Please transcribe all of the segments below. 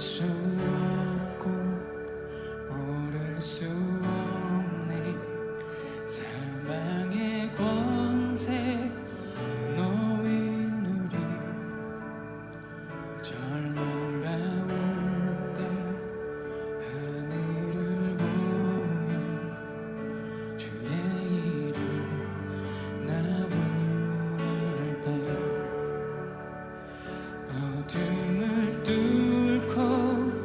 수 없고 오를 수 없네. 사망의 권세 놓인 우리 절망 가운데 하늘을 보며 주의 이름 나 부를 때 어둠을 뚫고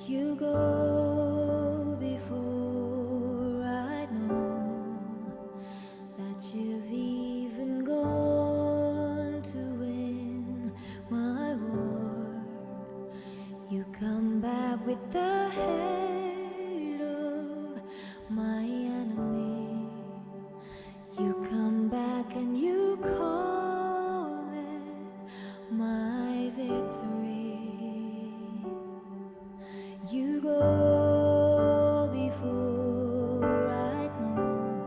You go before I know that you've even gone to win my war. You come back with the head of my enemy. You come back and you call it my victory. You go before I know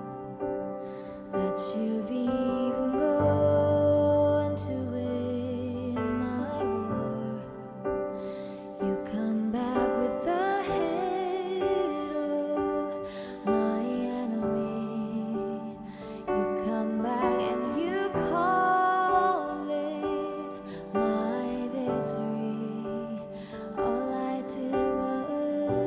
that you've even gone to win my war. You come back with the head of my enemy. You come back and you call it my victory. All I did was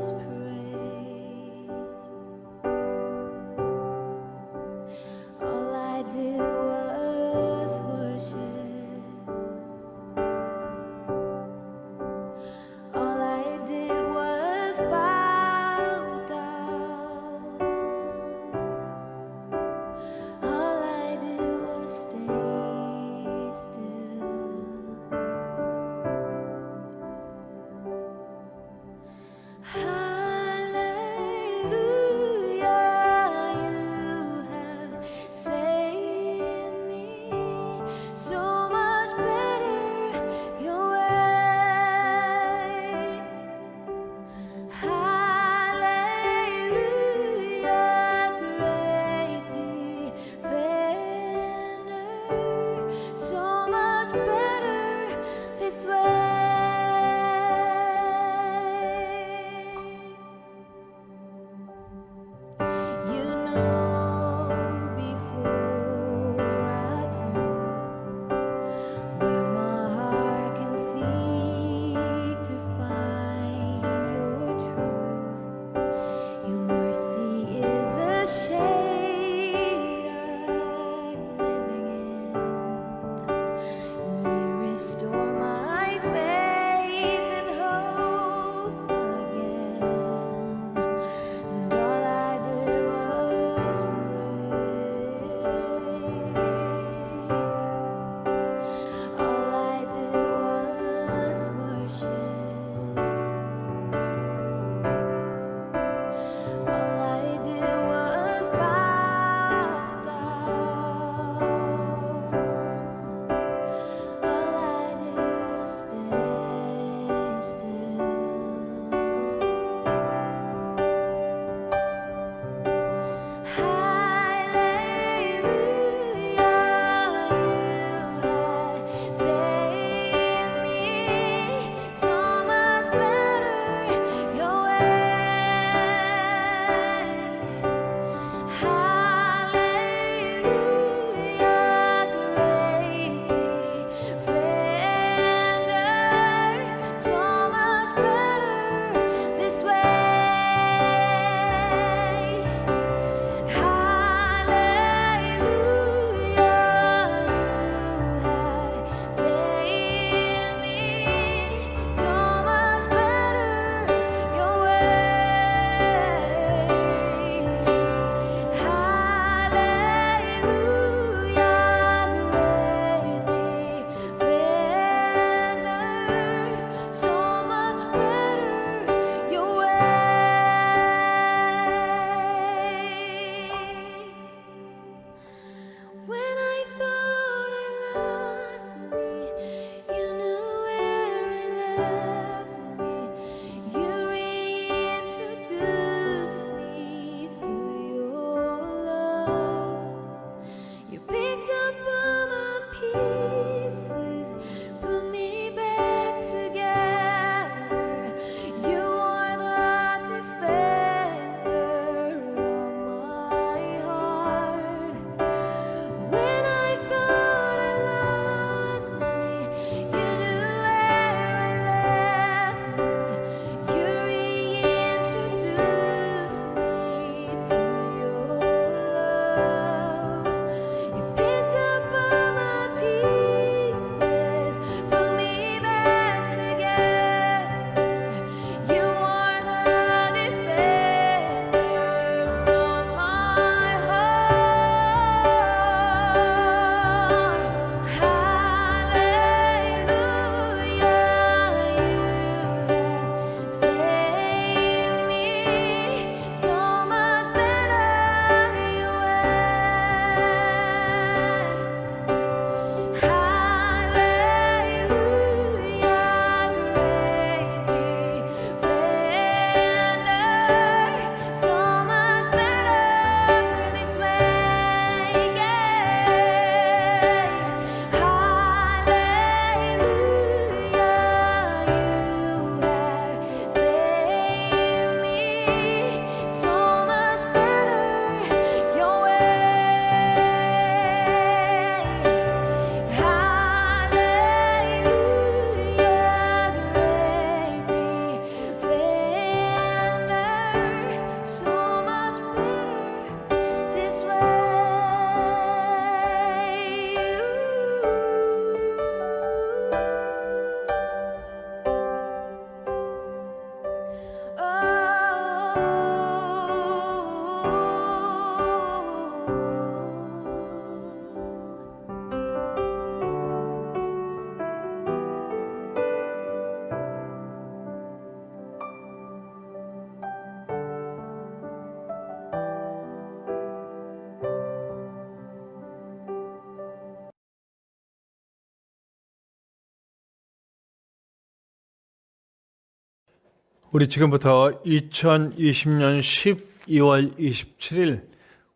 우리 지금부터 2020년 12월 27일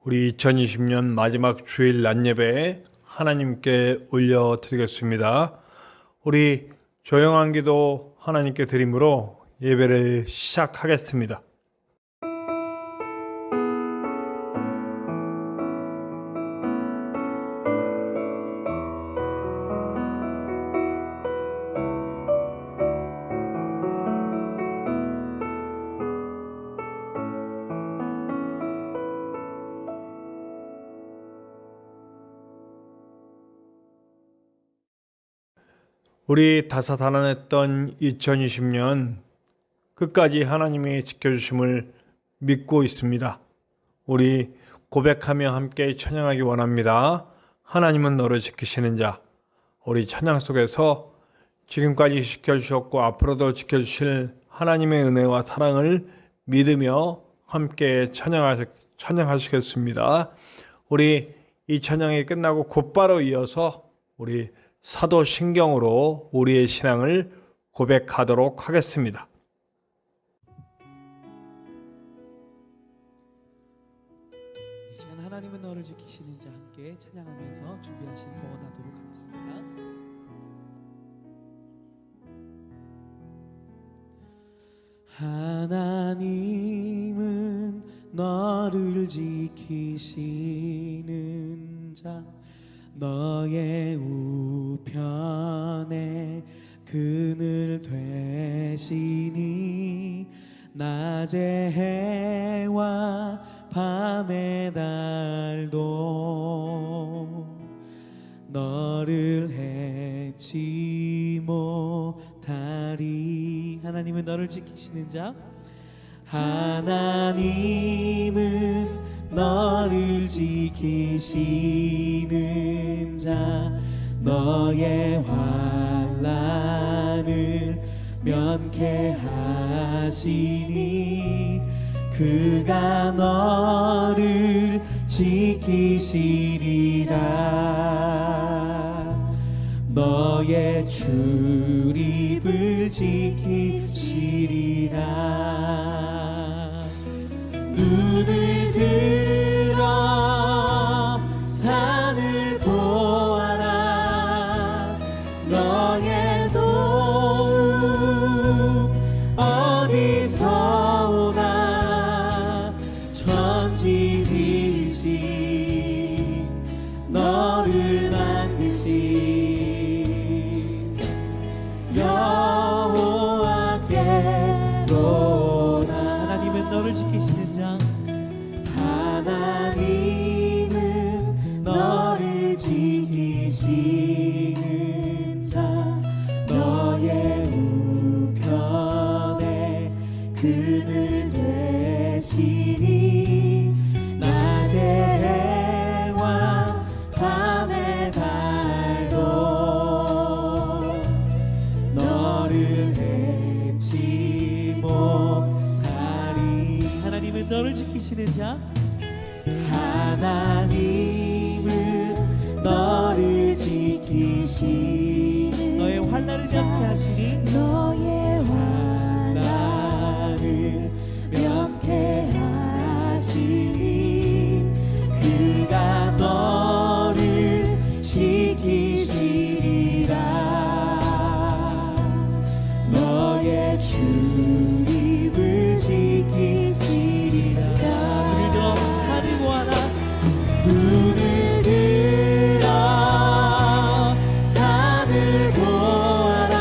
우리 2020년 마지막 주일 낮 예배 하나님께 올려드리겠습니다. 우리 조용한 기도 하나님께 드림으로 예배를 시작하겠습니다. 우리 다사다난했던 2020년 끝까지 하나님이 지켜주심을 믿고 있습니다. 우리 고백하며 함께 찬양하기 원합니다. 하나님은 너를 지키시는 자. 우리 찬양 속에서 지금까지 지켜주셨고 앞으로도 지켜주실 하나님의 은혜와 사랑을 믿으며 함께 찬양하시겠습니다. 우리 이 찬양이 끝나고 곧바로 이어서 우리 사도신경으로 우리의 신앙을 고백하도록 하겠습니다. 이 시간 하나님은 너를 지키시는 자 함께 찬양하면서 준비하신 봉헌하도록 하겠습니다. 하나님은 너를 지키시는 자 너의 우편에 그늘 되시니 낮의 해와 밤의 달도 너를 해치 못하리. 하나님은 너를 지키시는 자 하나님은 너를 지키시는 자 너의 환난을 면케하시니 그가 너를 지키시리라. 너의 출입을 지키시리라. 눈을 들어 산을 보아라. 너의 도움 어디서 오나. 천지 지으신 너를 만드신 여호와께로다. 하나님은 너를 지키시는 자 하나님은 너를 지키시는 자 너의 우편에 그늘 되시니 낮의 해와 밤의 달도 너를 해치 못하리. 하나님은 너를 지키시는 자 하나님은 너를 지키시는 너의 환난을 면케하시니 너의 환난을 면케하시니 그가 너를 지키시리라. 너의 출입을 지키시리라. 눈을 들어 산을 보아라.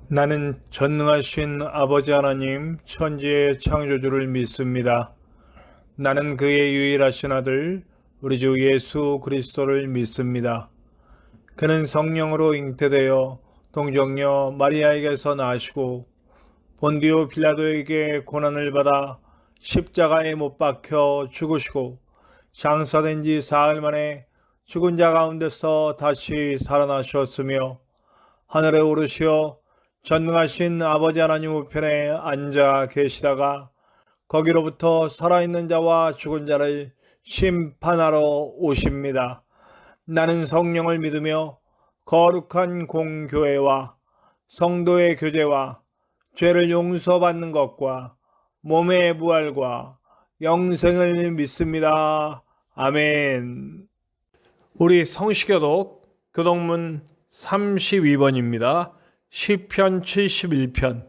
나는 전능하신 아버지 하나님 천지의 창조주를 믿습니다. 나는 그의 유일하신 아들 우리 주 예수 그리스도를 믿습니다. 그는 성령으로 잉태되어 동정녀 마리아에게서 나시고 본디오 빌라도에게 고난을 받아 십자가에 못 박혀 죽으시고 장사된 지 사흘 만에 죽은 자 가운데서 다시 살아나셨으며 하늘에 오르시어 전능하신 아버지 하나님 우편에 앉아 계시다가 거기로부터 살아있는 자와 죽은 자를 심판하러 오십니다. 나는 성령을 믿으며 거룩한 공교회와 성도의 교제와 죄를 용서받는 것과 몸의 부활과 영생을 믿습니다. 아멘. 우리 성시교독 교독문 32번입니다. 시편 71편.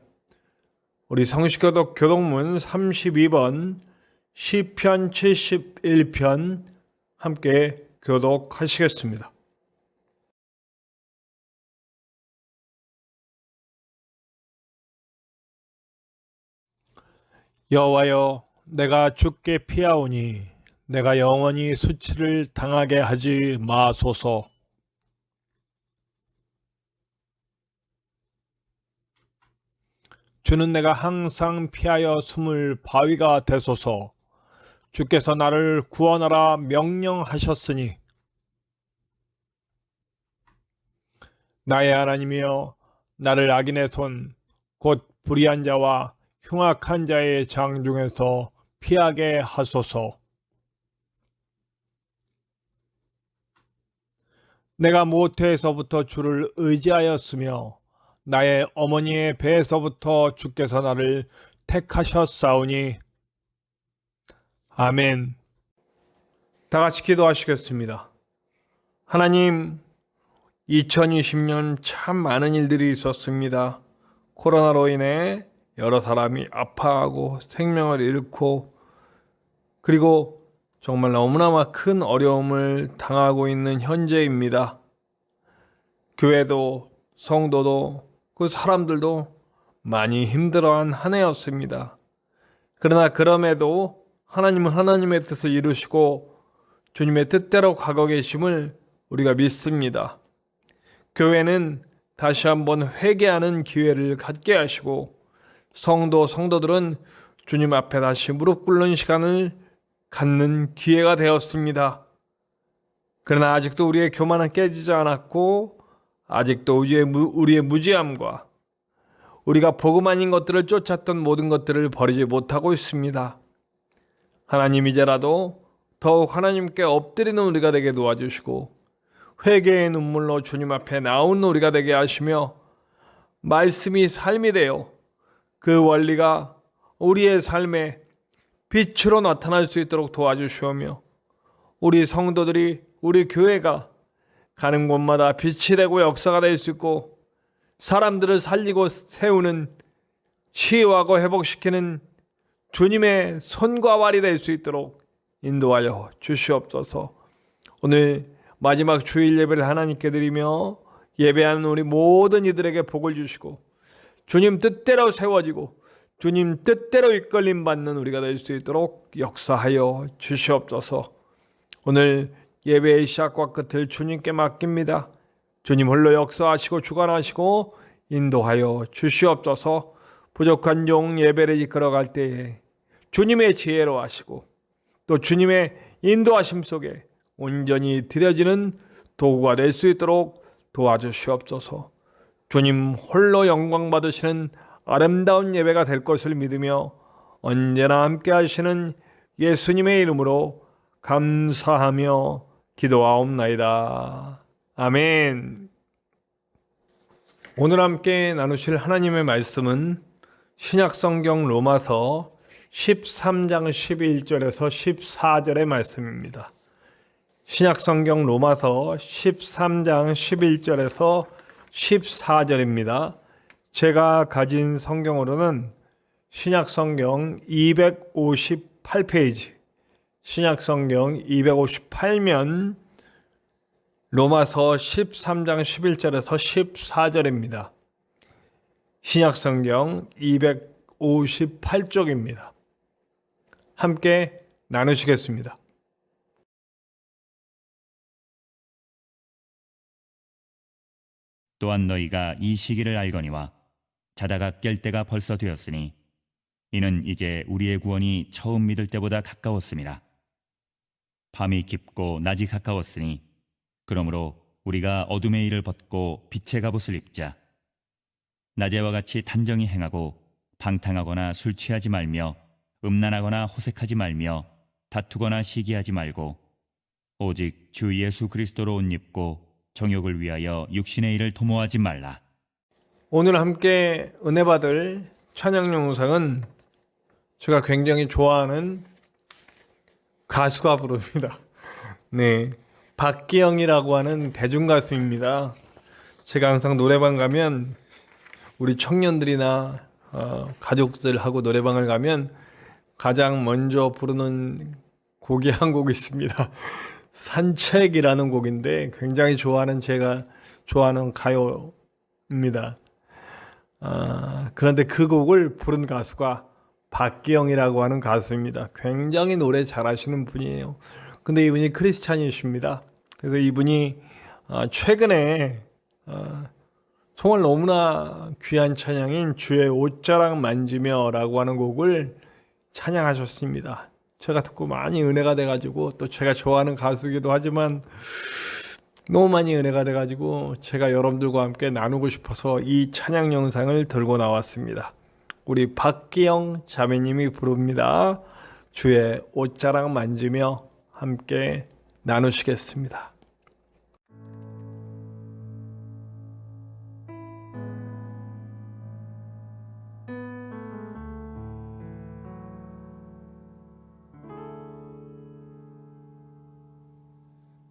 우리 성시교독 교독문 32번 시편 71편 함께 교독하시겠습니다. 여호와여, 내가 주께 피하오니 내가 영원히 수치를 당하게 하지 마소서. 주는 내가 항상 피하여 숨을 바위가 되소서. 주께서 나를 구원하라 명령하셨으니 나의 하나님이여, 나를 악인의 손 곧 불의한 자와 흉악한 자의 장중에서 피하게 하소서. 내가 모태에서부터 주를 의지하였으며 나의 어머니의 배에서부터 주께서 나를 택하셨사오니. 아멘. 다 같이 기도하시겠습니다. 하나님, 2020년 참 많은 일들이 있었습니다. 코로나로 인해 여러 사람이 아파하고 생명을 잃고 그리고 정말 너무나 큰 어려움을 당하고 있는 현재입니다. 교회도 성도도 그 사람들도 많이 힘들어한 한 해였습니다. 그러나 그럼에도 하나님은 하나님의 뜻을 이루시고 주님의 뜻대로 가고 계심을 우리가 믿습니다. 교회는 다시 한번 회개하는 기회를 갖게 하시고 성도들은 주님 앞에 다시 무릎 꿇는 시간을 갖는 기회가 되었습니다. 그러나 아직도 우리의 교만은 깨지지 않았고 아직도 우리의 무지함과 우리가 복음 아닌 것들을 쫓았던 모든 것들을 버리지 못하고 있습니다. 하나님, 이제라도 더욱 하나님께 엎드리는 우리가 되게 도와주시고 회개의 눈물로 주님 앞에 나오는 우리가 되게 하시며 말씀이 삶이 되어 그 원리가 우리의 삶에 빛으로 나타날 수 있도록 도와주시오며 우리 성도들이, 우리 교회가 가는 곳마다 빛이 되고 역사가 될 수 있고 사람들을 살리고 세우는, 치유하고 회복시키는 주님의 손과 발이 될 수 있도록 인도하여 주시옵소서. 오늘 마지막 주일 예배를 하나님께 드리며 예배하는 우리 모든 이들에게 복을 주시고 주님 뜻대로 세워지고 주님 뜻대로 이끌림 받는 우리가 될 수 있도록 역사하여 주시옵소서. 오늘 예배의 시작과 끝을 주님께 맡깁니다. 주님 홀로 역사하시고 주관하시고 인도하여 주시옵소서. 부족한 종 예배를 이끌어갈 때에 주님의 지혜로 하시고 또 주님의 인도하심 속에 온전히 드려지는 도구가 될 수 있도록 도와주시옵소서. 주님 홀로 영광 받으시는 아름다운 예배가 될 것을 믿으며 언제나 함께 하시는 예수님의 이름으로 감사하며 기도하옵나이다. 아멘. 오늘 함께 나누실 하나님의 말씀은 신약성경 로마서 13장 11절에서 14절의 말씀입니다. 신약성경 로마서 13장 11절에서 14절입니다. 제가 가진 성경으로는 신약성경 258페이지, 신약성경 258면 로마서 13장 11절에서 14절입니다. 신약성경 258쪽입니다. 함께 나누시겠습니다. 또한 너희가 이 시기를 알거니와 자다가 깰 때가 벌써 되었으니 이는 이제 우리의 구원이 처음 믿을 때보다 가까웠습니다. 밤이 깊고 낮이 가까웠으니 그러므로 우리가 어둠의 일을 벗고 빛의 갑옷을 입자. 낮에와 같이 단정히 행하고 방탕하거나 술 취하지 말며 음란하거나 호색하지 말며 다투거나 시기하지 말고 오직 주 예수 그리스도로 옷 입고 정욕을 위하여 육신의 일을 도모하지 말라. 오늘 함께 은혜 받을 찬양 영상은 제가 굉장히 좋아하는 가수가 부릅니다. 네, 박기영이라고 하는 대중가수입니다. 제가 항상 노래방 가면 우리 청년들이나 가족들하고 노래방을 가면 가장 먼저 부르는 곡이 한 곡 있습니다. 산책이라는 곡인데 굉장히 좋아하는 제가 좋아하는 가요입니다. 그런데 그 곡을 부른 가수가 박기영이라고 하는 가수입니다. 굉장히 노래 잘하시는 분이에요. 근데 이분이 크리스찬이십니다. 그래서 이분이 최근에 정말 너무나 귀한 찬양인 주의 옷자락 만지며 라고 하는 곡을 찬양하셨습니다. 제가 듣고 많이 은혜가 돼가지고 또 제가 좋아하는 가수이기도 하지만 너무 많이 은혜가 돼가지고 제가 여러분들과 함께 나누고 싶어서 이 찬양 영상을 들고 나왔습니다. 우리 박기영 자매님이 부릅니다. 주의 옷자락 만지며 함께 나누시겠습니다.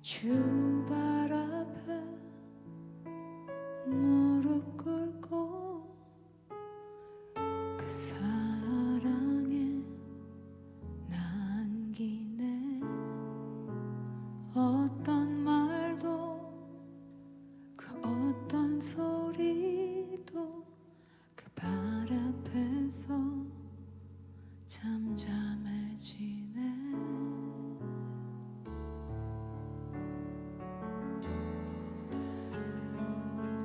주 발 앞에 무릎 꿇고 그 사랑에 남기네. 어떤 말도 그 어떤 소리도 그 발 앞에서 잠잠해지네.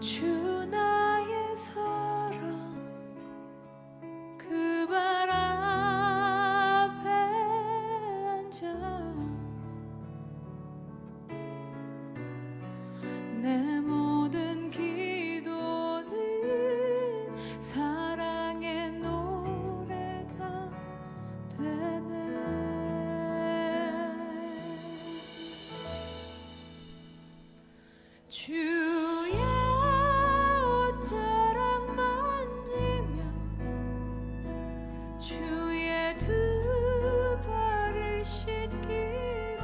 주 나의 사랑 그 발 앞에 앉아 내 모든 기도는 사랑의 노래가 되네. 주의 옷자락 만지며 주의 두 발을 씻기며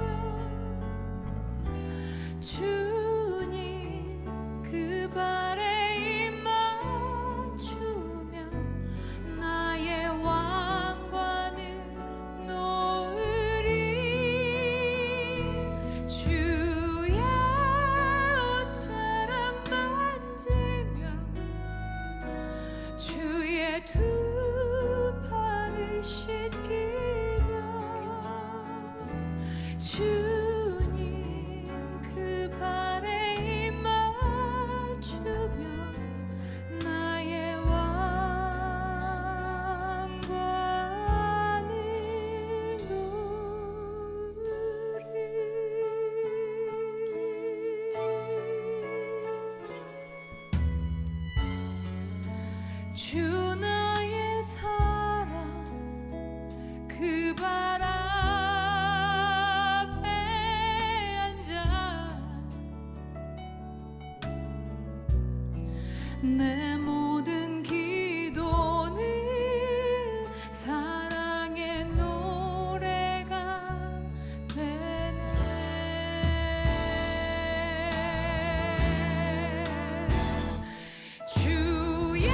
주님 그 발에 입 맞추며 나의 왕관을 놓으리. 주의 옷자락 만지며 주의 두 발을 씻기며 주님 그 발에 입 맞추며 나의 왕관을 놓으리. 주 나의 사랑 그 발 앞에 앉아 내 모든 기도는 사랑의 노래가 되네. 주의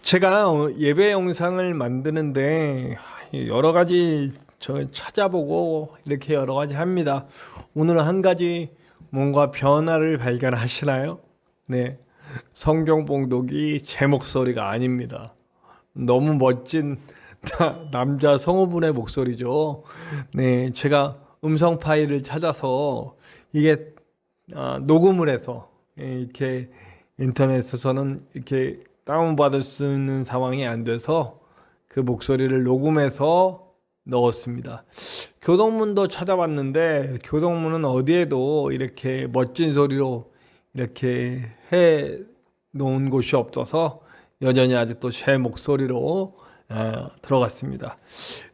제가 예배 영상을 만드는데 여러 가지 저 찾아보고 이렇게 여러 가지 합니다. 오늘 한 가지 뭔가 변화를 발견하시나요? 네. 성경 봉독이 제 목소리가 아닙니다. 너무 멋진 남자 성우분의 목소리죠. 네, 제가 음성 파일을 찾아서 이게 녹음을 해서 이렇게 인터넷에서는 이렇게 다운받을 수 있는 상황이 안 돼서 그 목소리를 녹음해서 넣었습니다. 교동문도 찾아봤는데 교동문은 어디에도 이렇게 멋진 소리로 이렇게 해 놓은 곳이 없어서 여전히 아직도 제 목소리로 들어갔습니다.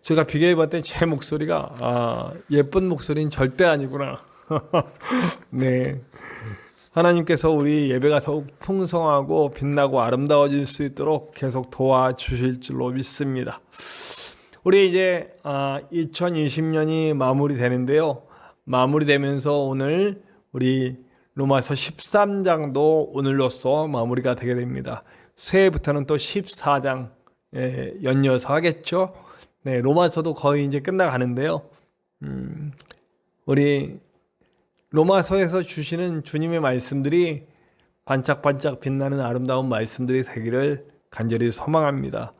제가 비교해 봤더니 제 목소리가 예쁜 목소리는 절대 아니구나. 네. 하나님께서 우리 예배가 더욱 풍성하고 빛나고 아름다워질 수 있도록 계속 도와주실 줄로 믿습니다. 우리 이제 2020년이 마무리되는데요. 마무리되면서 오늘 우리 로마서 13장도 오늘로써 마무리가 되게 됩니다. 새해부터는 또 14장 연이어서 하겠죠. 네, 로마서도 거의 이제 끝나가는데요. 우리 로마서에서 주시는 주님의 말씀들이 반짝반짝 빛나는 아름다운 말씀들이 되기를 간절히 소망합니다.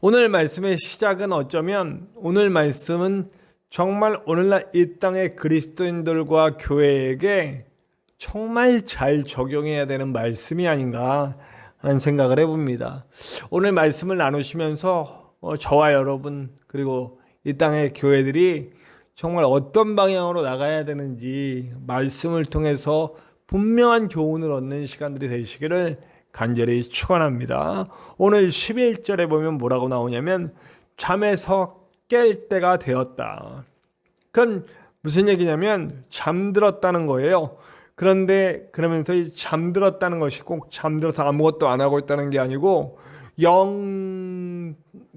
오늘 말씀의 시작은 어쩌면 오늘 말씀은 정말 오늘날 이 땅의 그리스도인들과 교회에게 정말 잘 적용해야 되는 말씀이 아닌가 하는 생각을 해봅니다. 오늘 말씀을 나누시면서 저와 여러분 그리고 이 땅의 교회들이 정말 어떤 방향으로 나가야 되는지 말씀을 통해서 분명한 교훈을 얻는 시간들이 되시기를 간절히 축원합니다. 오늘 11절에 보면 뭐라고 나오냐면 잠에서 깰 때가 되었다. 그건 무슨 얘기냐면 잠들었다는 거예요. 그런데 그러면서 이 잠들었다는 것이 꼭 잠들어서 아무것도 안 하고 있다는 게 아니고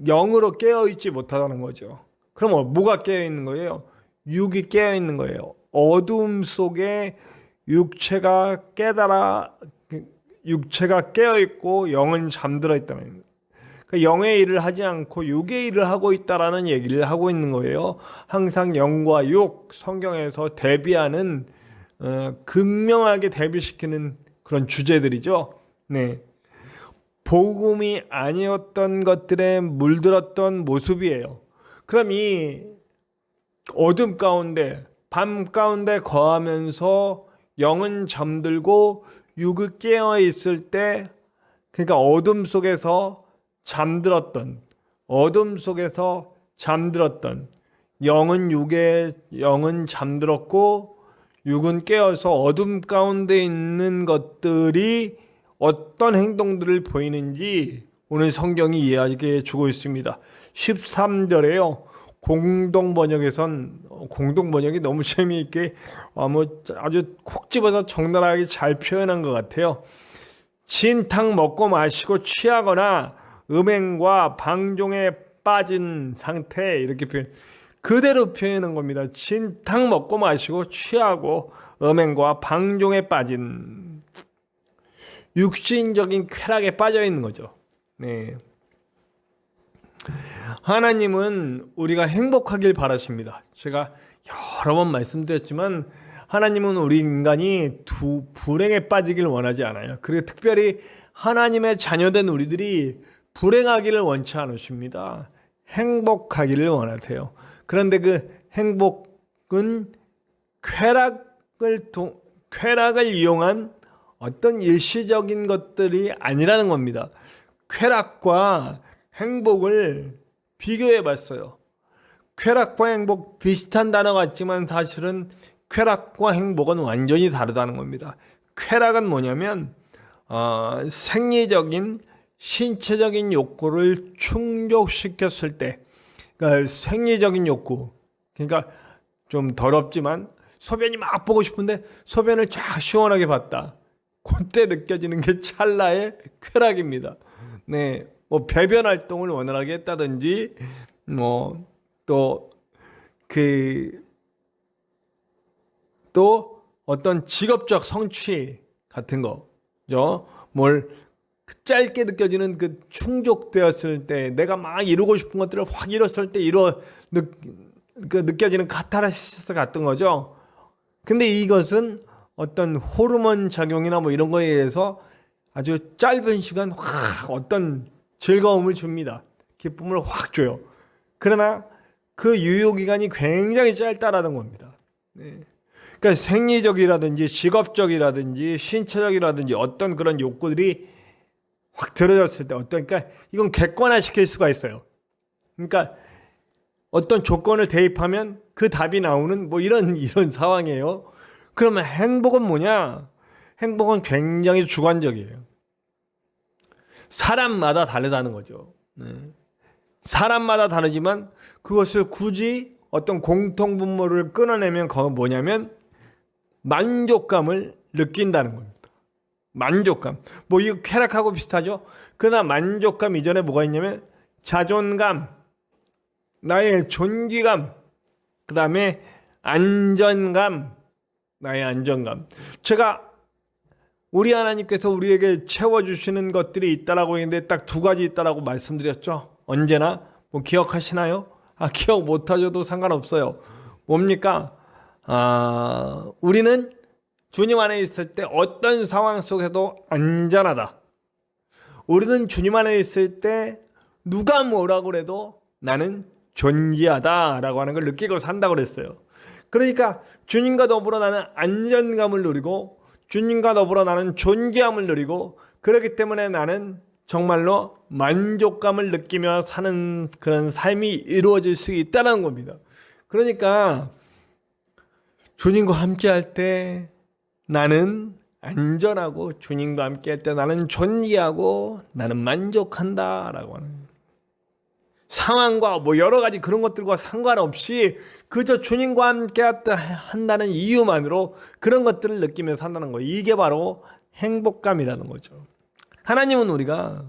영으로 깨어있지 못하다는 거죠. 그럼 뭐가 깨어있는 거예요? 육이 깨어있는 거예요. 어둠 속에 육체가 깨어있고 영은 잠들어 있다는 거예요. 그러니까 영의 일을 하지 않고 육의 일을 하고 있다라는 얘기를 하고 있는 거예요. 항상 영과 육, 성경에서 대비하는 극명하게 대비시키는 그런 주제들이죠. 네. 복음이 아니었던 것들에 물들었던 모습이에요. 그럼 이 어둠 가운데, 밤 가운데 거하면서 영은 잠들고 육이 깨어 있을 때, 그러니까 어둠 속에서 잠들었던, 영은 잠들었고 육은 깨어서 어둠 가운데 있는 것들이 어떤 행동들을 보이는지 오늘 성경이 이야기해 주고 있습니다. 13절에요. 공동번역이 너무 재미있게 아주 콕 집어서 적나라하게 잘 표현한 것 같아요. 진탕 먹고 마시고 취하거나 음행과 방종에 빠진 상태 이렇게 그대로 표현한 겁니다. 진탕 먹고 마시고 취하고 음행과 방종에 빠진 육신적인 쾌락에 빠져 있는 거죠. 네. 하나님은 우리가 행복하길 바라십니다. 제가 여러 번 말씀드렸지만 하나님은 우리 인간이 불행에 빠지길 원하지 않아요. 그리고 특별히 하나님의 자녀된 우리들이 불행하기를 원치 않으십니다. 행복하기를 원하세요. 그런데 그 행복은 쾌락을 이용한 어떤 일시적인 것들이 아니라는 겁니다. 쾌락과 행복을 비교해 봤어요. 쾌락과 행복 비슷한 단어 같지만 사실은 쾌락과 행복은 완전히 다르다는 겁니다. 쾌락은 뭐냐면 생리적인 신체적인 욕구를 충족시켰을 때, 그러니까 생리적인 욕구, 그러니까 좀 더럽지만 소변이 막 보고 싶은데 소변을 쫙 시원하게 봤다. 그때 느껴지는 게 찰나의 쾌락입니다. 네, 뭐 배변 활동을 원활하게 했다든지, 또 어떤 직업적 성취 같은 거죠. 뭘 그 짧게 느껴지는 그 충족되었을 때 내가 막 이루고 싶은 것들을 확 이뤘을 때 느껴지는 카타르시스 같은 거죠. 근데 이것은 어떤 호르몬 작용이나 뭐 이런 거에 의해서 아주 짧은 시간 확 어떤 즐거움을 줍니다. 기쁨을 확 줘요. 그러나 그 유효 기간이 굉장히 짧다라는 겁니다. 네. 그러니까 생리적이라든지 직업적이라든지 신체적이라든지 어떤 그런 욕구들이 확 들어졌을 때 그러니까 이건 객관화 시킬 수가 있어요. 그러니까 어떤 조건을 대입하면 그 답이 나오는 뭐 이런 상황이에요. 그러면 행복은 뭐냐? 행복은 굉장히 주관적이에요. 사람마다 다르다는 거죠. 네. 사람마다 다르지만 그것을 굳이 어떤 공통분모를 끊어내면 그건 뭐냐면 만족감을 느낀다는 겁니다. 만족감. 뭐 이거 쾌락하고 비슷하죠. 그러나 만족감 이전에 뭐가 있냐면 자존감, 나의 존귀감, 그 다음에 안전감, 나의 안정감. 제가 우리 하나님께서 우리에게 채워주시는 것들이 있다라고 했는데 딱 두 가지 있다라고 말씀드렸죠. 언제나 뭐 기억하시나요? 기억 못하셔도 상관없어요. 뭡니까? 우리는 주님 안에 있을 때 어떤 상황 속에도 안전하다. 우리는 주님 안에 있을 때 누가 뭐라고 그래도 나는 존귀하다라고 하는 걸 느끼고 산다고 그랬어요. 그러니까 주님과 더불어 나는 안전감을 누리고 주님과 더불어 나는 존귀함을 누리고 그렇기 때문에 나는 정말로 만족감을 느끼며 사는 그런 삶이 이루어질 수 있다는 겁니다. 그러니까 주님과 함께 할 때 나는 안전하고 주님과 함께 할 때 나는 존귀하고 나는 만족한다라고 하는 거예요. 상황과 뭐 여러 가지 그런 것들과 상관없이 그저 주님과 함께 한다는 이유만으로 그런 것들을 느끼며 산다는 거예요. 이게 바로 행복감이라는 거죠. 하나님은 우리가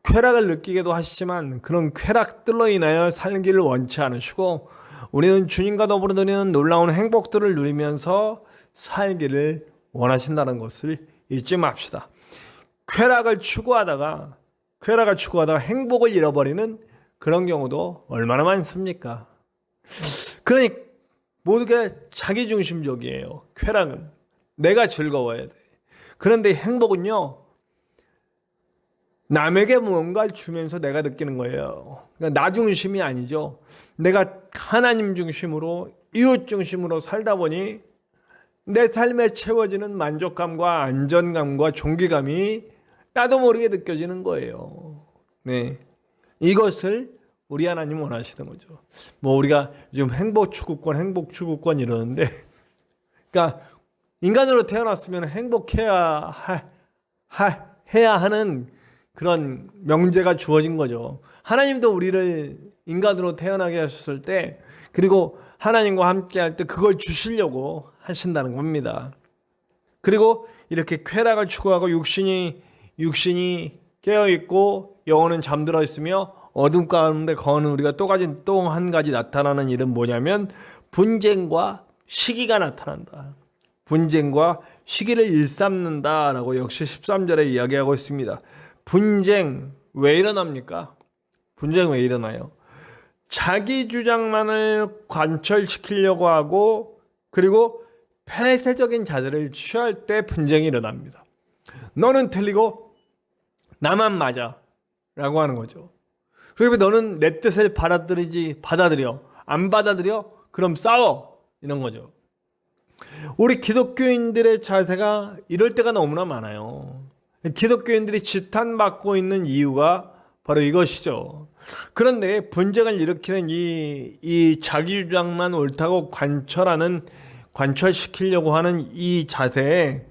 쾌락을 느끼게도 하시지만 그런 쾌락들로 인하여 살기를 원치 않으시고 우리는 주님과 더불어 누리는 놀라운 행복들을 누리면서 살기를 원하신다는 것을 잊지 맙시다. 쾌락을 추구하다가 행복을 잃어버리는 그런 경우도 얼마나 많습니까? 그러니 모두가 자기중심적이에요. 쾌락은 내가 즐거워야 돼. 그런데 행복은요, 남에게 뭔가를 주면서 내가 느끼는 거예요. 그러니까 나 중심이 아니죠. 내가 하나님 중심으로 이웃 중심으로 살다 보니 내 삶에 채워지는 만족감과 안전감과 존귀감이 나도 모르게 느껴지는 거예요. 네, 이것을 우리 하나님 원하시는 거죠. 뭐 우리가 요즘 행복 추구권 이러는데, 그러니까 인간으로 태어났으면 행복해야 해야 하는 그런 명제가 주어진 거죠. 하나님도 우리를 인간으로 태어나게 하셨을 때, 그리고 하나님과 함께 할 때 그걸 주시려고 하신다는 겁니다. 그리고 이렇게 쾌락을 추구하고 육신이 깨어 있고 영혼은 잠들어 있으며 어둠 가운데 거하는 우리가 또 한 가지 나타나는 일은 뭐냐면 분쟁과 시기가 나타난다. 분쟁과 시기를 일삼는다라고 역시 13절에 이야기하고 있습니다. 분쟁 왜 일어납니까? 분쟁 왜 일어나요? 자기 주장만을 관철시키려고 하고 그리고 폐쇄적인 자세를 취할 때 분쟁이 일어납니다. 너는 틀리고 나만 맞아 라고 하는 거죠. 그리고 너는 내 뜻을 받아들여 안 받아들여? 그럼 싸워 이런 거죠. 우리 기독교인들의 자세가 이럴 때가 너무나 많아요. 기독교인들이 지탄받고 있는 이유가 바로 이것이죠. 그런데 분쟁을 일으키는 이 자기 주장만 옳다고 관철시키려고 하는 이 자세가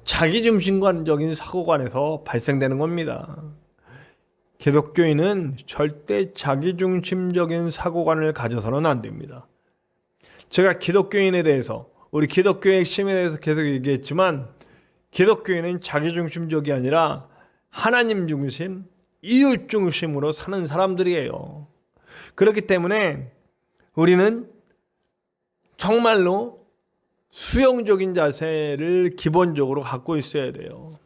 자기중심관적인 사고관에서 발생되는 겁니다. 기독교인은 절대 자기중심적인 사고관을 가져서는 안 됩니다. 제가 기독교인에 대해서 우리 기독교의 핵심에 대해서 계속 얘기했지만 기독교인은 자기중심적이 아니라 하나님 중심, 이웃 중심으로 사는 사람들이에요. 그렇기 때문에 우리는 정말로 수용적인 자세를 기본적으로 갖고 있어야 돼요.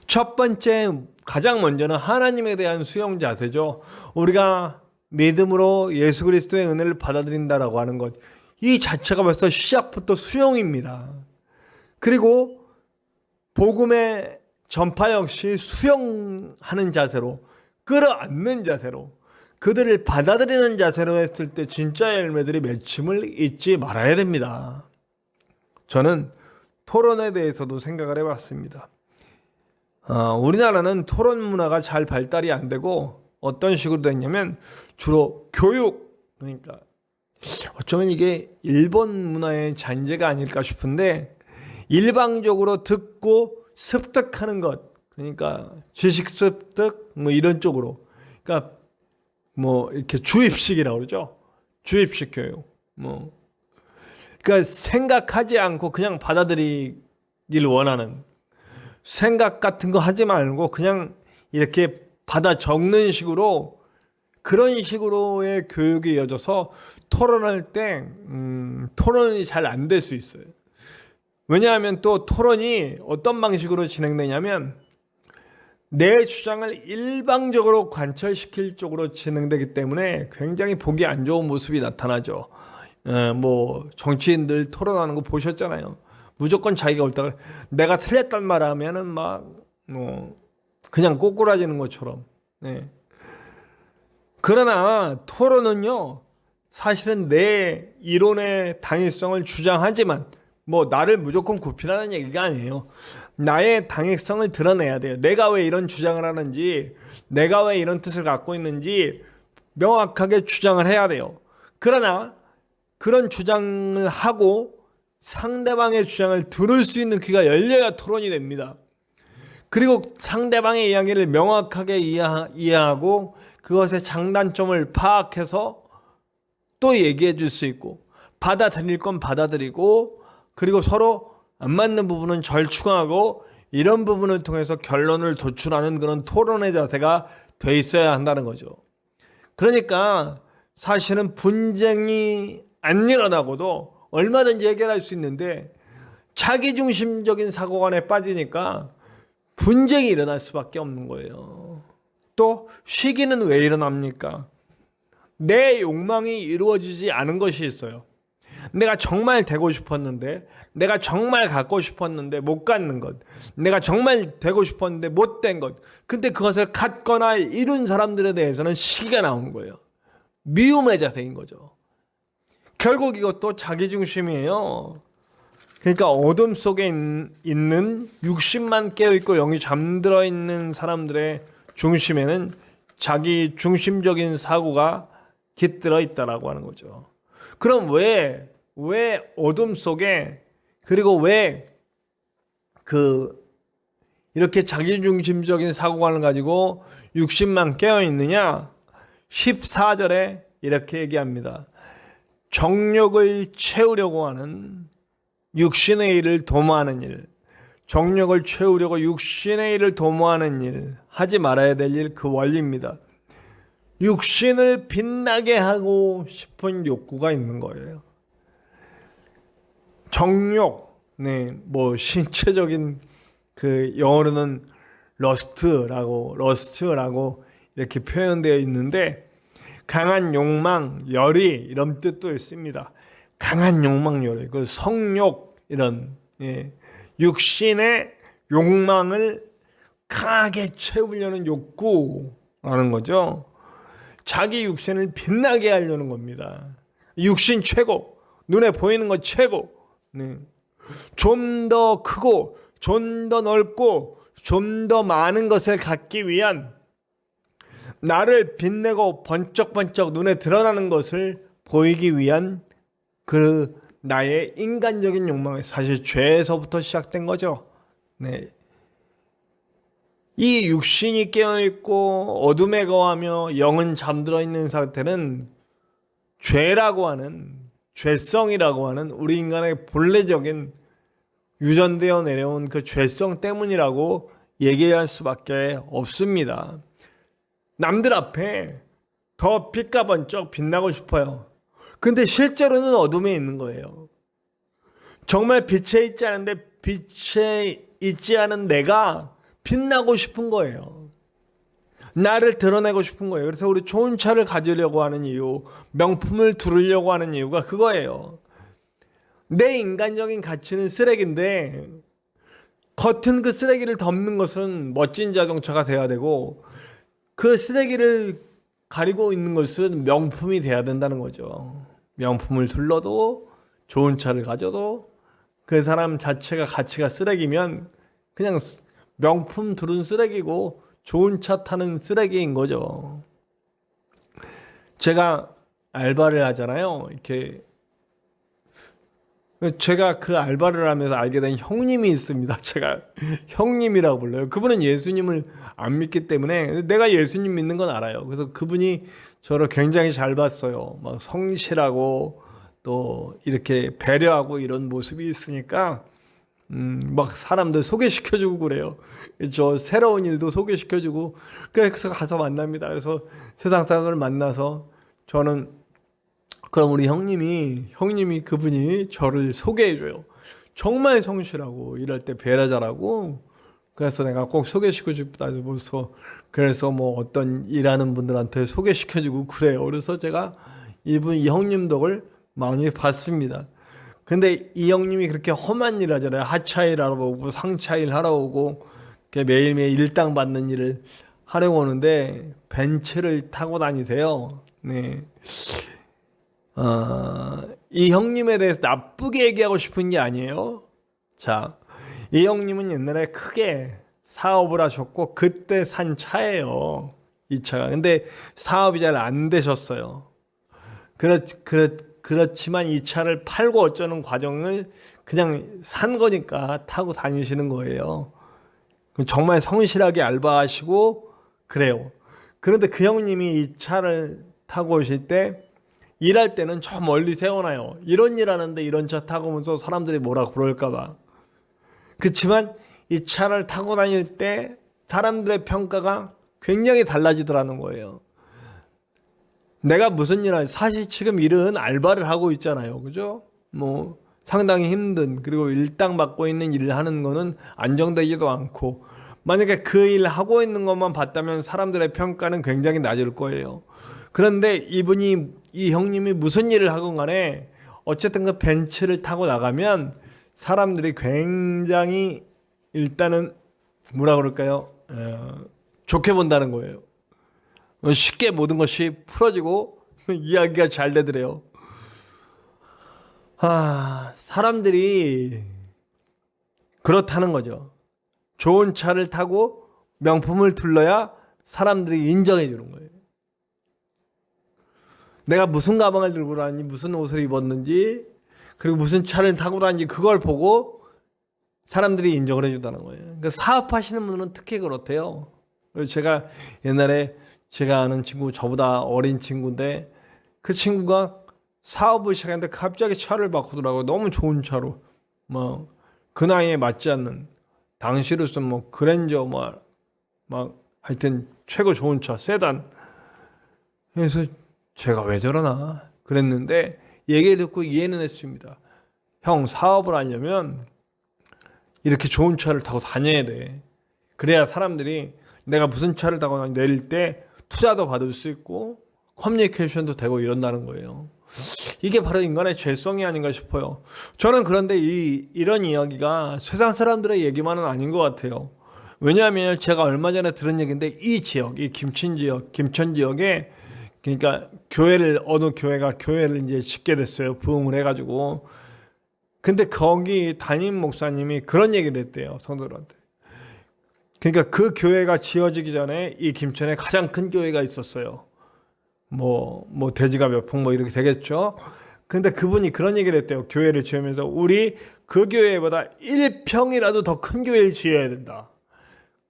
첫 번째, 가장 먼저는 하나님에 대한 수용 자세죠. 우리가 믿음으로 예수 그리스도의 은혜를 받아들인다라고 하는 것, 이 자체가 벌써 시작부터 수용입니다. 그리고 복음의 전파 역시 수용하는 자세로, 끌어안는 자세로, 그들을 받아들이는 자세로 했을 때 진짜 열매들이 맺힘을 잊지 말아야 됩니다. 저는 토론에 대해서도 생각을 해봤습니다. 우리나라는 토론 문화가 잘 발달이 안 되고 어떤 식으로 됐냐면 주로 교육, 그러니까 어쩌면 이게 일본 문화의 잔재가 아닐까 싶은데 일방적으로 듣고 습득하는 것, 그러니까 지식 습득 뭐 이런 쪽으로, 그러니까 뭐 이렇게 주입식이라고 그러죠. 주입식 교육. 뭐 그러니까 생각하지 않고 그냥 받아들이길 원하는, 생각 같은 거 하지 말고 그냥 이렇게 받아 적는 식으로, 그런 식으로의 교육이 이어져서 토론할 때 토론이 잘 안 될 수 있어요. 왜냐하면 또 토론이 어떤 방식으로 진행되냐면 내 주장을 일방적으로 관철시킬 쪽으로 진행되기 때문에 굉장히 보기 안 좋은 모습이 나타나죠. 뭐 정치인들 토론하는 거 보셨잖아요. 무조건 자기가 옳다, 내가 틀렸단 말 하면은 막 뭐 그냥 꼬꾸라지는 것처럼. 네. 그러나 토론은요, 사실은 내 이론의 당위성을 주장하지만 뭐 나를 무조건 구피라는 얘기가 아니에요. 나의 당위성을 드러내야 돼요. 내가 왜 이런 주장을 하는지, 내가 왜 이런 뜻을 갖고 있는지 명확하게 주장을 해야 돼요. 그러나 그런 주장을 하고 상대방의 주장을 들을 수 있는 귀가 열려야 토론이 됩니다. 그리고 상대방의 이야기를 명확하게 이해하고 그것의 장단점을 파악해서 또 얘기해 줄 수 있고, 받아들일 건 받아들이고, 그리고 서로 안 맞는 부분은 절충하고, 이런 부분을 통해서 결론을 도출하는 그런 토론의 자세가 돼 있어야 한다는 거죠. 그러니까 사실은 분쟁이 안 일어나고도 얼마든지 해결할 수 있는데 자기중심적인 사고관에 빠지니까 분쟁이 일어날 수밖에 없는 거예요. 또 시기는 왜 일어납니까? 내 욕망이 이루어지지 않은 것이 있어요. 내가 정말 되고 싶었는데, 내가 정말 갖고 싶었는데 못 갖는 것, 내가 정말 되고 싶었는데 못 된 것, 근데 그것을 갖거나 이룬 사람들에 대해서는 시기가 나온 거예요. 미움의 자세인 거죠. 결국 이것도 자기중심이에요. 그러니까 어둠 속에 있는 육신만 깨어있고 영이 잠들어 있는 사람들의 중심에는 자기중심적인 사고가 깃들어 있다라고 하는 거죠. 그럼 왜 어둠 속에, 그리고 왜 이렇게 자기중심적인 사고관을 가지고 육신만 깨어 있느냐? 14절에 이렇게 얘기합니다. 정욕을 채우려고 하는 육신의 일을 도모하는 일, 정욕을 채우려고 육신의 일을 도모하는 일, 하지 말아야 될 일, 그 원리입니다. 육신을 빛나게 하고 싶은 욕구가 있는 거예요. 정욕, 네, 뭐 신체적인 그 영어로는 러스트라고 이렇게 표현되어 있는데, 강한 욕망, 열의 이런 뜻도 있습니다. 강한 욕망, 열의, 그 성욕, 이런 육신의 욕망을 강하게 채우려는 욕구라는 거죠. 자기 육신을 빛나게 하려는 겁니다. 육신 최고, 눈에 보이는 것 최고, 좀 더 크고 좀 더 넓고 좀 더 많은 것을 갖기 위한, 나를 빛내고 번쩍번쩍 눈에 드러나는 것을 보이기 위한 그 나의 인간적인 욕망이 사실 죄에서부터 시작된 거죠. 네. 이 육신이 깨어있고 어둠에 거하며 영은 잠들어 있는 상태는 죄라고 하는, 죄성이라고 하는 우리 인간의 본래적인 유전되어 내려온 그 죄성 때문이라고 얘기할 수밖에 없습니다. 남들 앞에 더 빛과 번쩍 빛나고 싶어요. 근데 실제로는 어둠에 있는 거예요. 정말 빛에 있지 않은데 빛에 있지 않은 내가 빛나고 싶은 거예요. 나를 드러내고 싶은 거예요. 그래서 우리 좋은 차를 가지려고 하는 이유, 명품을 두르려고 하는 이유가 그거예요. 내 인간적인 가치는 쓰레기인데 겉은 그 쓰레기를 덮는 것은 멋진 자동차가 돼야 되고, 그 쓰레기를 가리고 있는 것은 명품이 돼야 된다는 거죠. 명품을 둘러도 좋은 차를 가져도 그 사람 자체가 가치가 쓰레기면 그냥 명품 두른 쓰레기고 좋은 차 타는 쓰레기인 거죠. 제가 알바를 하잖아요. 이렇게 제가 그 알바를 하면서 알게 된 형님이 있습니다. 제가 형님이라고 불러요. 그분은 예수님을 안 믿기 때문에 내가 예수님 믿는 건 알아요. 그래서 그분이 저를 굉장히 잘 봤어요. 막 성실하고 또 이렇게 배려하고 이런 모습이 있으니까 막 사람들 소개시켜주고 그래요. 저 새로운 일도 소개시켜주고, 그래서 가서 만납니다. 그래서 세상 사람을 만나서 저는, 그럼 우리 형님이 그분이 저를 소개해줘요. 정말 성실하고 일할 때 배려 잘하고, 그래서 내가 꼭 소개시켜 싶다 해서, 그래서 뭐 어떤 일하는 분들한테 소개시켜주고 그래요. 그래서 제가 이 형님 덕을 많이 봤습니다. 근데 이 형님이 그렇게 험한 일 하잖아요. 하차일 하러 오고 상차일 하러 오고 매일매일 일당 받는 일을 하려고 오는데 벤츠를 타고 다니세요. 네. 이 형님에 대해서 나쁘게 얘기하고 싶은 게 아니에요. 자, 이 형님은 옛날에 크게 사업을 하셨고 그때 산 차예요. 이 차가. 근데 사업이 잘 안 되셨어요. 그렇지만 이 차를 팔고 어쩌는 과정을 그냥 산 거니까 타고 다니시는 거예요. 정말 성실하게 알바하시고 그래요. 그런데 그 형님이 이 차를 타고 오실 때 일할 때는 저 멀리 세워놔요. 이런 일 하는데 이런 차 타고 오면서 사람들이 뭐라 그럴까 봐. 그렇지만 이 차를 타고 다닐 때 사람들의 평가가 굉장히 달라지더라는 거예요. 내가 무슨 일 하지? 사실 지금 일은 알바를 하고 있잖아요. 그죠? 뭐 상당히 힘든, 그리고 일당 받고 있는 일을 하는 거는 안정되지도 않고, 만약에 그 일 하고 있는 것만 봤다면 사람들의 평가는 굉장히 낮을 거예요. 그런데 이 형님이 무슨 일을 하건 간에 어쨌든 그 벤츠를 타고 나가면 사람들이 굉장히 일단은 뭐라 그럴까요? 좋게 본다는 거예요. 쉽게 모든 것이 풀어지고 이야기가 잘 되더래요. 사람들이 그렇다는 거죠. 좋은 차를 타고 명품을 둘러야 사람들이 인정해 주는 거예요. 내가 무슨 가방을 들고 다니는지, 무슨 옷을 입었는지, 그리고 무슨 차를 타고 다니는지 그걸 보고 사람들이 인정을 해준다는 거예요. 그러니까 사업하시는 분들은 특히 그렇대요. 제가 옛날에 제가 아는 친구, 저보다 어린 친구인데 그 친구가 사업을 시작했는데 갑자기 차를 바꾸더라고요. 너무 좋은 차로, 뭐 그 나이에 맞지 않는, 당시로서 뭐 그랜저 막 하여튼 최고 좋은 차, 세단. 그래서 제가 왜 저러나 그랬는데 얘기 듣고 이해는 했습니다. 형, 사업을 하려면 이렇게 좋은 차를 타고 다녀야 돼. 그래야 사람들이 내가 무슨 차를 타고 내릴 때 투자도 받을 수 있고 커뮤니케이션도 되고 이런다는 거예요. 이게 바로 인간의 죄성이 아닌가 싶어요. 저는 그런데 이런 이야기가 세상 사람들의 얘기만은 아닌 것 같아요. 왜냐하면 제가 얼마 전에 들은 얘기인데 이 지역, 이 김천 지역에, 그러니까 어느 교회가 교회를 이제 짓게 됐어요. 부흥을 해가지고. 근데 거기 담임 목사님이 그런 얘기를 했대요, 성도들한테. 그러니까 그 교회가 지어지기 전에 이 김천에 가장 큰 교회가 있었어요. 뭐 대지가 몇 평 뭐 이렇게 되겠죠. 근데 그분이 그런 얘기를 했대요. 교회를 지으면서 우리 그 교회보다 1평이라도 더 큰 교회를 지어야 된다.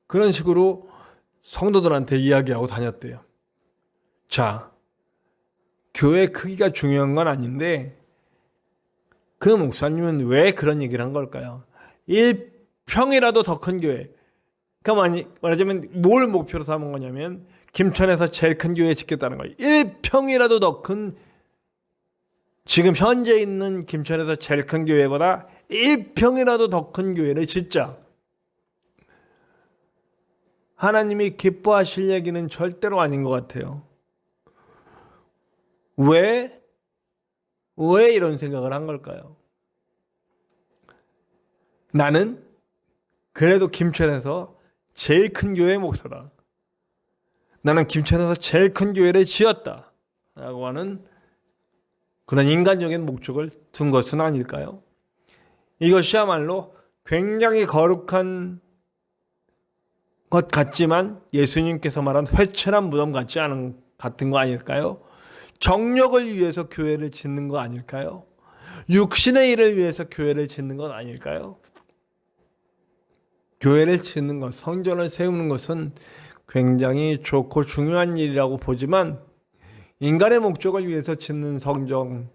그런 식으로 성도들한테 이야기하고 다녔대요. 자, 교회 크기가 중요한 건 아닌데 그 목사님은 왜 그런 얘기를 한 걸까요? 1평이라도 더 큰 교회. 그러니까 말하자면 뭘 목표로 삼은 거냐면 김천에서 제일 큰 교회 짓겠다는 거예요. 1평이라도 더 큰, 지금 현재 있는 김천에서 제일 큰 교회보다 1평이라도 더 큰 교회를 짓자. 하나님이 기뻐하실 얘기는 절대로 아닌 것 같아요. 왜 이런 생각을 한 걸까요? 나는 그래도 김천에서 제일 큰 교회 목사다. 나는 김천에서 제일 큰 교회를 지었다. 라고 하는 그런 인간적인 목적을 둔 것은 아닐까요? 이것이야말로 굉장히 거룩한 것 같지만 예수님께서 말한 회칠한 무덤 같은 거 아닐까요? 정력을 위해서 교회를 짓는 거 아닐까요? 육신의 일을 위해서 교회를 짓는 건 아닐까요? 교회를 짓는 것, 성전을 세우는 것은 굉장히 좋고 중요한 일이라고 보지만 인간의 목적을 위해서 짓는 성전,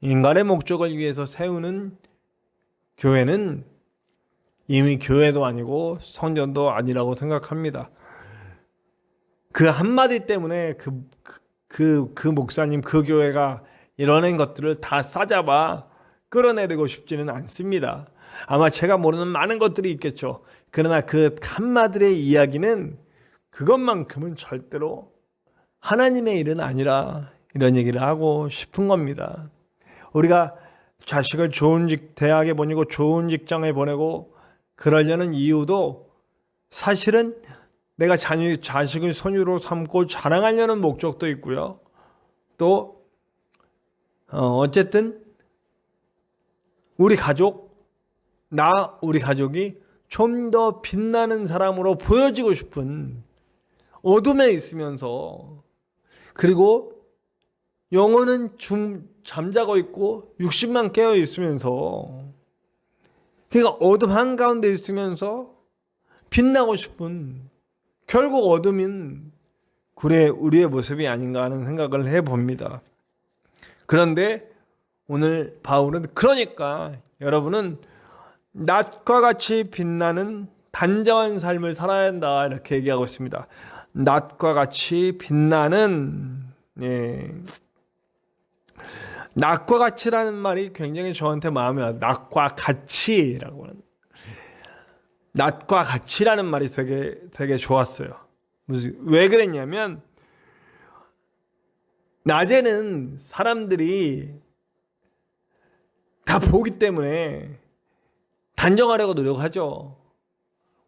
인간의 목적을 위해서 세우는 교회는 이미 교회도 아니고 성전도 아니라고 생각합니다. 그 한마디 때문에 그 목사님, 그 교회가 이뤄낸 것들을 다 싸잡아 끌어내리고 싶지는 않습니다. 아마 제가 모르는 많은 것들이 있겠죠. 그러나 그 한마디의 이야기는 그것만큼은 절대로 하나님의 일은 아니라 이런 얘기를 하고 싶은 겁니다. 우리가 자식을 좋은 대학에 보내고 좋은 직장에 보내고 그러려는 이유도 사실은 내가 자식을 손유로 삼고 자랑하려는 목적도 있고요. 또 어쨌든 우리 가족이 좀 더 빛나는 사람으로 보여지고 싶은, 어둠에 있으면서, 그리고 영혼은 잠자고 있고 육신만 깨어 있으면서, 그러니까 어둠 한가운데 있으면서 빛나고 싶은, 결국 어둠인 우리의 모습이 아닌가 하는 생각을 해봅니다. 그런데 오늘 바울은 그러니까 여러분은 낮과 같이 빛나는 단정한 삶을 살아야 한다, 이렇게 얘기하고 있습니다. 낮과 같이 빛나는, 낮과 같이라는 말이 굉장히 저한테 마음에 와요. 낮과 같이라고 하는, 낮과 같이라는 말이 되게 좋았어요. 왜 그랬냐면, 낮에는 사람들이 다 보기 때문에 단정하려고 노력하죠.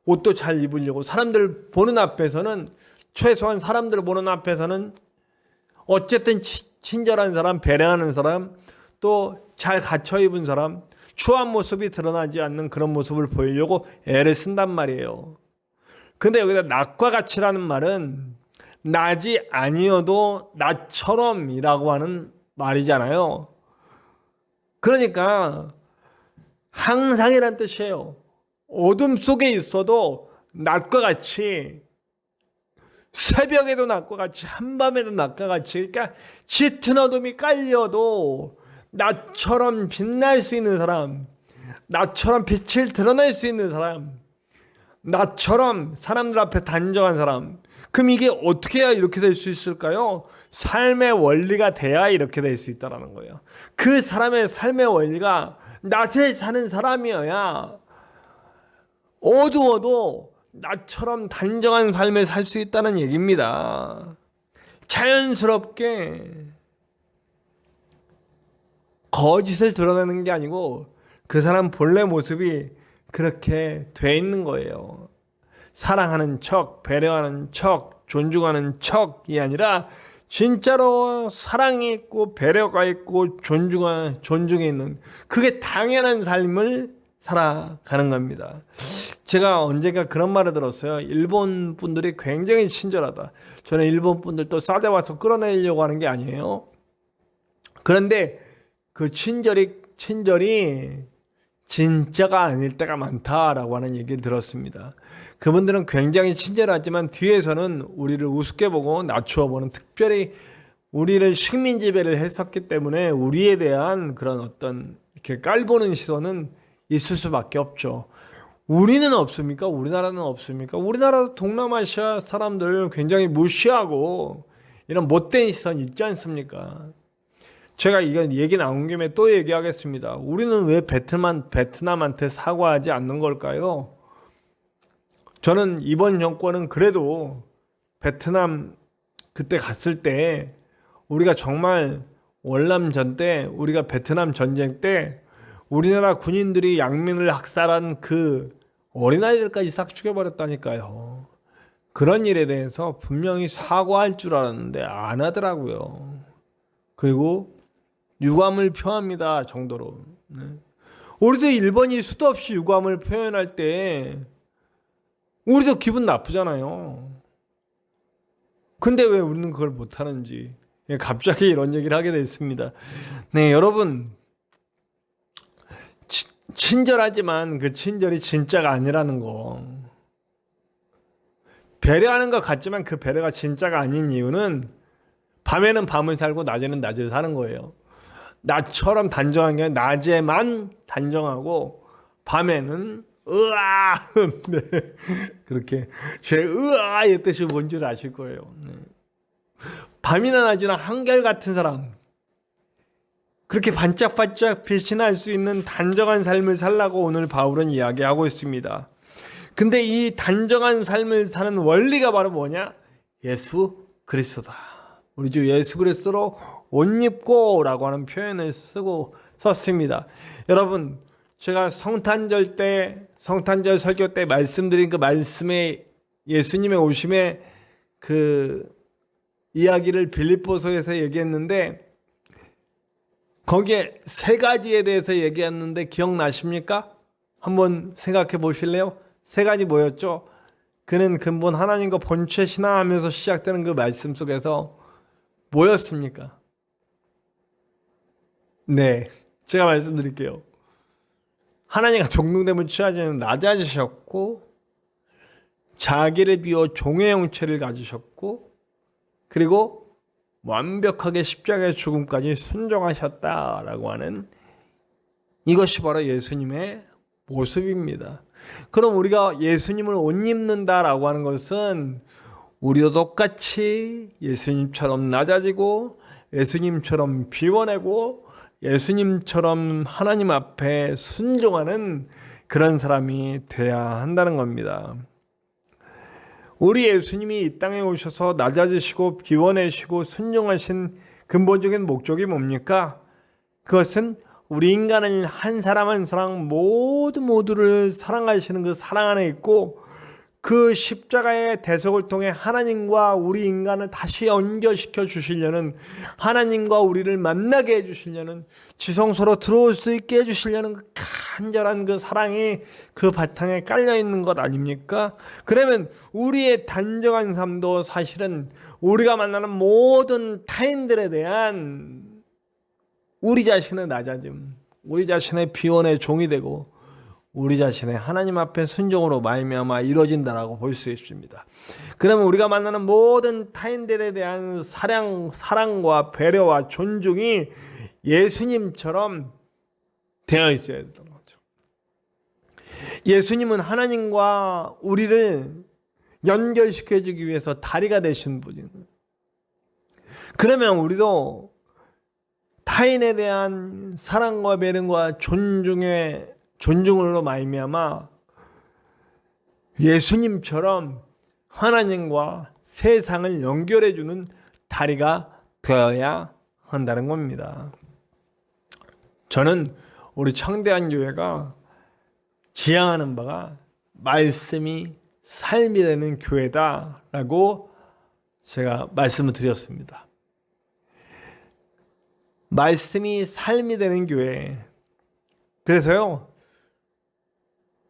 옷도 잘 입으려고. 사람들 보는 앞에서는, 최소한 사람들 보는 앞에서는 어쨌든 친절한 사람, 배려하는 사람, 또 잘 갖춰 입은 사람, 추한 모습이 드러나지 않는 그런 모습을 보이려고 애를 쓴단 말이에요. 근데 여기다 낮과 같이라는 말은 낮이 아니어도 낮처럼이라고 하는 말이잖아요. 그러니까 항상이란 뜻이에요. 어둠 속에 있어도 낮과 같이, 새벽에도 낮과 같이, 한밤에도 낮과 같이, 그러니까 짙은 어둠이 깔려도 낮처럼 빛날 수 있는 사람, 낮처럼 빛을 드러낼 수 있는 사람, 낮처럼 사람들 앞에 단정한 사람. 그럼 이게 어떻게 해야 이렇게 될 수 있을까요? 삶의 원리가 돼야 이렇게 될 수 있다는 거예요. 그 사람의 삶의 원리가 낮에 사는 사람이어야 어두워도 나처럼 단정한 삶을 살 수 있다는 얘기입니다. 자연스럽게 거짓을 드러내는 게 아니고 그 사람 본래 모습이 그렇게 돼 있는 거예요. 사랑하는 척, 배려하는 척, 존중하는 척이 아니라 진짜로 사랑이 있고 배려가 있고 존중이 있는, 그게 당연한 삶을 살아가는 겁니다. 제가 언젠가 그런 말을 들었어요. 일본 분들이 굉장히 친절하다. 저는 일본 분들도 싸대와서 끌어내려고 하는 게 아니에요. 그런데 그 친절이 진짜가 아닐 때가 많다라고 하는 얘기를 들었습니다. 그분들은 굉장히 친절하지만 뒤에서는 우리를 우습게 보고 낮추어 보는, 특별히 우리를 식민 지배를 했었기 때문에 우리에 대한 그런 어떤 이렇게 깔보는 시선은 있을 수밖에 없죠. 우리는 없습니까? 우리나라는 없습니까? 우리나라 동남아시아 사람들 굉장히 무시하고 이런 못된 시선 있지 않습니까? 제가 이건 얘기 나온 김에 또 얘기하겠습니다. 우리는 왜 베트남한테 사과하지 않는 걸까요? 저는 이번 정권은 그래도 베트남 그때 갔을 때 우리가 정말 월남전 때 우리가 베트남 전쟁 때 우리나라 군인들이 양민을 학살한 그 어린아이들까지 싹 죽여버렸다니까요. 그런 일에 대해서 분명히 사과할 줄 알았는데 안 하더라고요. 그리고 유감을 표합니다 정도로. 네. 우리도 일본이 수도 없이 유감을 표현할 때 우리도 기분 나쁘잖아요. 근데 왜 우리는 그걸 못하는지 갑자기 이런 얘기를 하게 됐습니다. 네, 여러분 친절하지만 그 친절이 진짜가 아니라는 거. 배려하는 것 같지만 그 배려가 진짜가 아닌 이유는 밤에는 밤을 살고 낮에는 낮을 사는 거예요. 낮처럼 단정한 게 아니라 낮에만 단정하고 밤에는 으아 네. 그렇게 제 으아의 뜻이 뭔지 아실 거예요. 네. 밤이나 낮이나 한결같은 사람, 그렇게 반짝반짝 빛이 날 수 있는 단정한 삶을 살라고 오늘 바울은 이야기하고 있습니다. 근데 이 단정한 삶을 사는 원리가 바로 뭐냐? 예수 그리스도다. 우리 주 예수 그리스도로 옷 입고 라고 하는 표현을 썼습니다. 여러분, 제가 성탄절 설교 때 말씀드린 그 말씀에 예수님의 오심의 그 이야기를 빌립보서에서 얘기했는데 거기에 세 가지에 대해서 얘기했는데 기억나십니까? 한번 생각해 보실래요? 세 가지 뭐였죠? 그는 근본 하나님과 본체 신앙하면서 시작되는 그 말씀 속에서 뭐였습니까? 네, 제가 말씀드릴게요. 하나님과 동등됨을 취하지는 낮아지셨고 자기를 비워 종의 형체를 가지셨고 그리고 완벽하게 십자가의 죽음까지 순종하셨다라고 하는 이것이 바로 예수님의 모습입니다. 그럼 우리가 예수님을 옷 입는다라고 하는 것은 우리도 똑같이 예수님처럼 낮아지고 예수님처럼 비워내고 예수님처럼 하나님 앞에 순종하는 그런 사람이 돼야 한다는 겁니다. 우리 예수님이 이 땅에 오셔서 낮아지시고 비워내시고 순종하신 근본적인 목적이 뭡니까? 그것은 우리 인간을 한 사람 한 사람 모두를 사랑하시는 그 사랑 안에 있고 그 십자가의 대속을 통해 하나님과 우리 인간을 다시 연결시켜 주시려는, 하나님과 우리를 만나게 해주시려는, 지성소로 들어올 수 있게 해주시려는 그 간절한 그 사랑이 그 바탕에 깔려 있는 것 아닙니까? 그러면 우리의 단정한 삶도 사실은 우리가 만나는 모든 타인들에 대한 우리 자신의 낮아짐, 우리 자신의 비원의 종이 되고 우리 자신의 하나님 앞에 순종으로 말미암아 이루어진다라고 볼 수 있습니다. 그러면 우리가 만나는 모든 타인들에 대한 사랑과 배려와 존중이 예수님처럼 되어 있어야 되는 거죠. 예수님은 하나님과 우리를 연결시켜주기 위해서 다리가 되신 분이에요. 그러면 우리도 타인에 대한 사랑과 배려와 존중으로 말미암아 예수님처럼 하나님과 세상을 연결해주는 다리가 되어야 한다는 겁니다. 저는 우리 청대한 교회가 지향하는 바가 말씀이 삶이 되는 교회다라고 제가 말씀을 드렸습니다. 말씀이 삶이 되는 교회. 그래서요,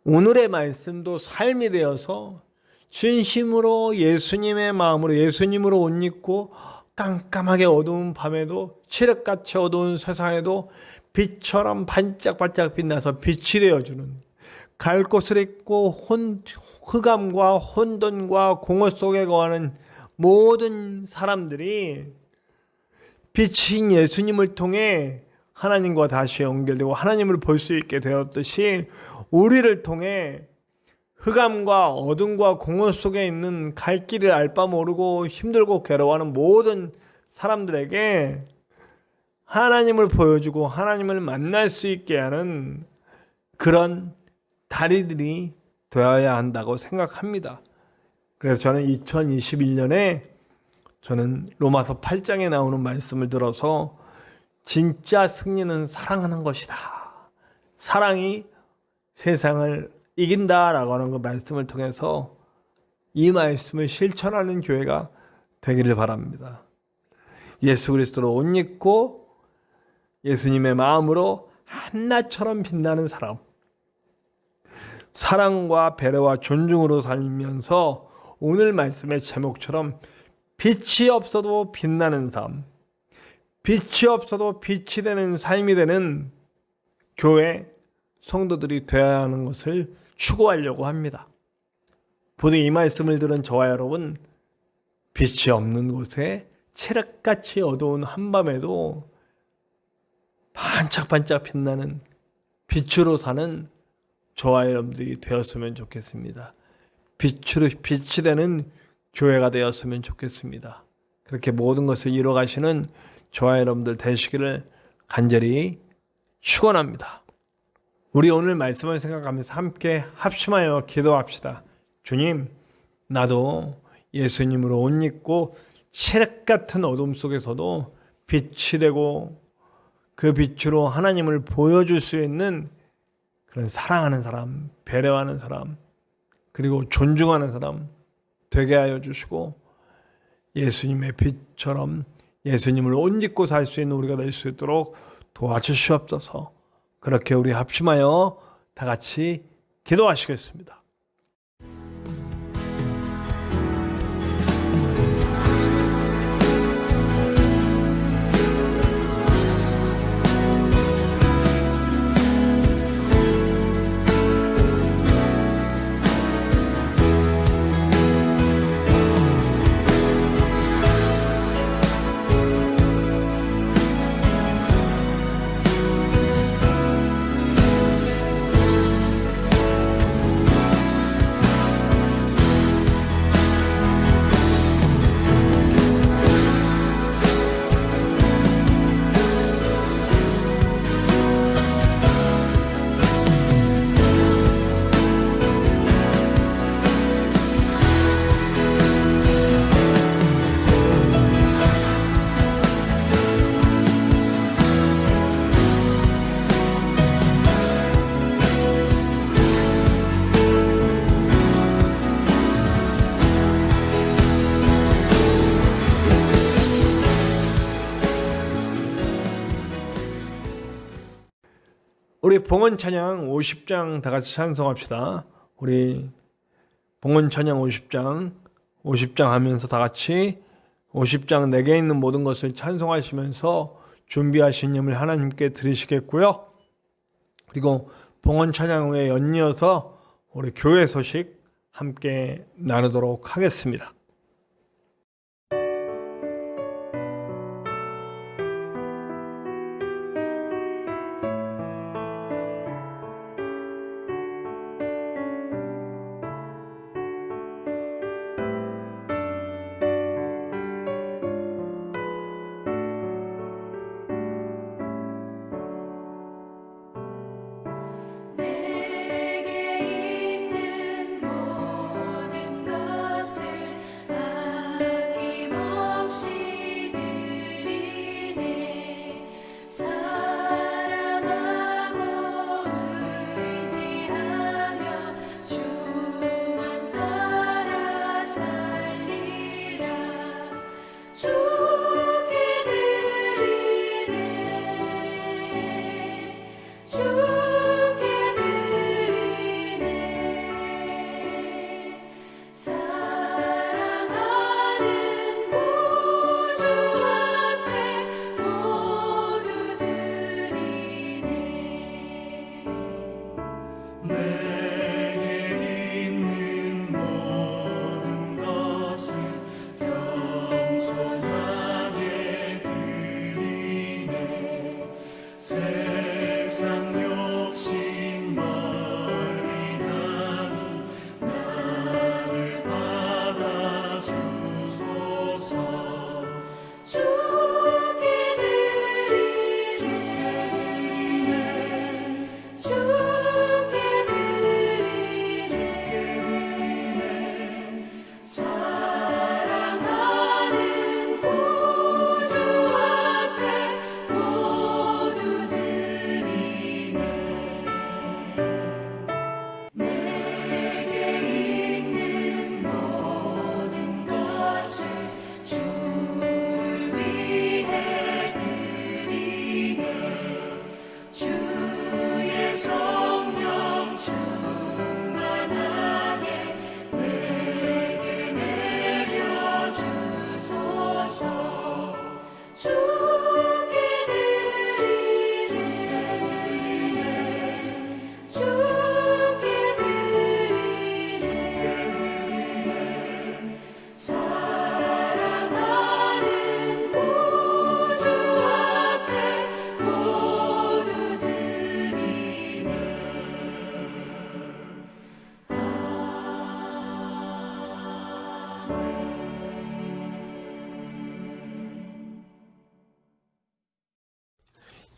오늘의 말씀도 삶이 되어서 진심으로 예수님의 마음으로 예수님으로 옷 입고 깜깜하게 어두운 밤에도 칠흑같이 어두운 세상에도 빛처럼 반짝반짝 빛나서 빛이 되어주는, 갈 곳을 잃고 흑암과 혼돈과 공허 속에 거하는 모든 사람들이 빛인 예수님을 통해 하나님과 다시 연결되고 하나님을 볼 수 있게 되었듯이 우리를 통해 흑암과 어둠과 공허 속에 있는 갈 길을 알 바 모르고 힘들고 괴로워하는 모든 사람들에게 하나님을 보여주고 하나님을 만날 수 있게 하는 그런 다리들이 되어야 한다고 생각합니다. 그래서 저는 2021년에 저는 로마서 8장에 나오는 말씀을 들어서 진짜 승리는 사랑하는 것이다. 사랑이 세상을 이긴다라고 하는 그 말씀을 통해서 이 말씀을 실천하는 교회가 되기를 바랍니다. 예수 그리스도로 옷 입고 예수님의 마음으로 한낮처럼 빛나는 사람, 사랑과 배려와 존중으로 살면서 오늘 말씀의 제목처럼 빛이 없어도 빛나는 삶, 빛이 없어도 빛이 되는 삶이 되는 교회 성도들이 되어야 하는 것을 추구하려고 합니다. 부디 이 말씀을 들은 저와 여러분, 빛이 없는 곳에 칠흑같이 어두운 한밤에도 반짝반짝 빛나는 빛으로 사는 저와 여러분들이 되었으면 좋겠습니다. 빛이 되는 교회가 되었으면 좋겠습니다. 그렇게 모든 것을 이뤄가시는 저와 여러분들 되시기를 간절히 축원합니다. 우리 오늘 말씀을 생각하면서 함께 합심하여 기도합시다. 주님, 나도 예수님으로 옷 입고 칠흑 같은 어둠 속에서도 빛이 되고 그 빛으로 하나님을 보여줄 수 있는 그런 사랑하는 사람, 배려하는 사람, 그리고 존중하는 사람 되게 하여 주시고 예수님의 빛처럼 예수님을 옷 입고 살 수 있는 우리가 될 수 있도록 도와주시옵소서. 그렇게 우리 합심하여 다 같이 기도하시겠습니다. 우리 봉헌 찬양 50장 다 같이 찬송합시다. 우리 봉헌 찬양 50장 하면서 다 같이 50장 내게 있는 모든 것을 찬송하시면서 준비하신 예물 하나님께 드리시겠고요. 그리고 봉헌 찬양 후에 연이어서 우리 교회 소식 함께 나누도록 하겠습니다. 내게 있는 모든 것을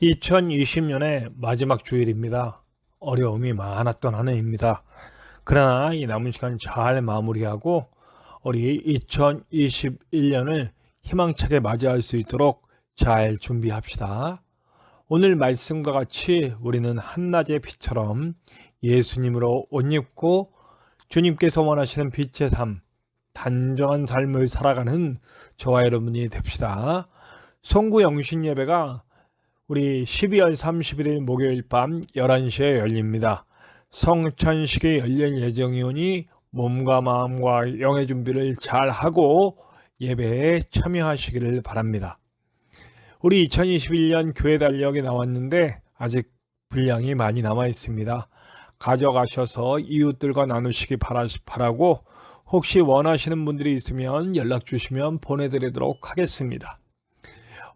2020년의 마지막 주일입니다. 어려움이 많았던 한 해입니다. 그러나 이 남은 시간 잘 마무리하고 우리 2021년을 희망차게 맞이할 수 있도록 잘 준비합시다. 오늘 말씀과 같이 우리는 한낮의 빛처럼 예수님으로 옷 입고 주님께서 원하시는 빛의 삶, 단정한 삶을 살아가는 저와 여러분이 됩시다. 송구 영신 예배가 우리 12월 31일 목요일 밤 11시에 열립니다. 성찬식이 열릴 예정이오니 몸과 마음과 영의 준비를 잘 하고 예배에 참여하시기를 바랍니다. 우리 2021년 교회 달력이 나왔는데 아직 분량이 많이 남아 있습니다. 가져가셔서 이웃들과 나누시기 바라고 혹시 원하시는 분들이 있으면 연락 주시면 보내드리도록 하겠습니다.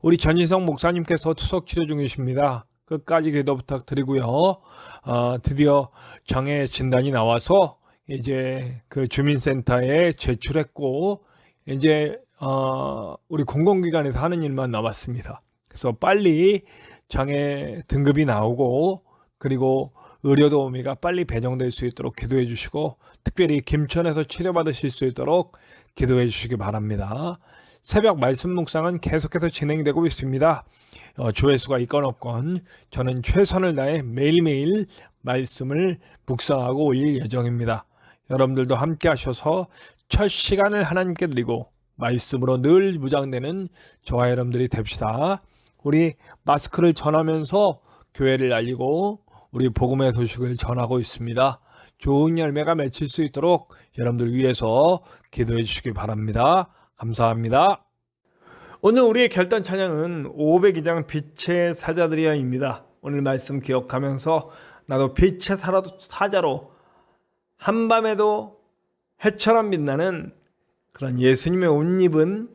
우리 전인성 목사님께서 투석 치료 중이십니다. 끝까지 기도 부탁드리고요. 드디어 장애 진단이 나와서 이제 그 주민센터에 제출했고 이제 우리 공공기관에서 하는 일만 남았습니다. 그래서 빨리 장애 등급이 나오고 그리고 의료도우미가 빨리 배정될 수 있도록 기도해 주시고 특별히 김천에서 치료받으실 수 있도록 기도해 주시기 바랍니다. 새벽 말씀 묵상은 계속해서 진행되고 있습니다. 조회수가 있건 없건 저는 최선을 다해 매일매일 말씀을 묵상하고 올릴 예정입니다. 여러분들도 함께 하셔서 첫 시간을 하나님께 드리고 말씀으로 늘 무장되는 저와 여러분들이 됩시다. 우리 마스크를 전하면서 교회를 알리고 우리 복음의 소식을 전하고 있습니다. 좋은 열매가 맺힐 수 있도록 여러분들 위해서 기도해 주시기 바랍니다. 감사합니다. 오늘 우리의 결단 찬양은 502장 빛의 사자들이야입니다. 오늘 말씀 기억하면서 나도 빛의 사자로 한밤에도 해처럼 빛나는 그런 예수님의 옷 입은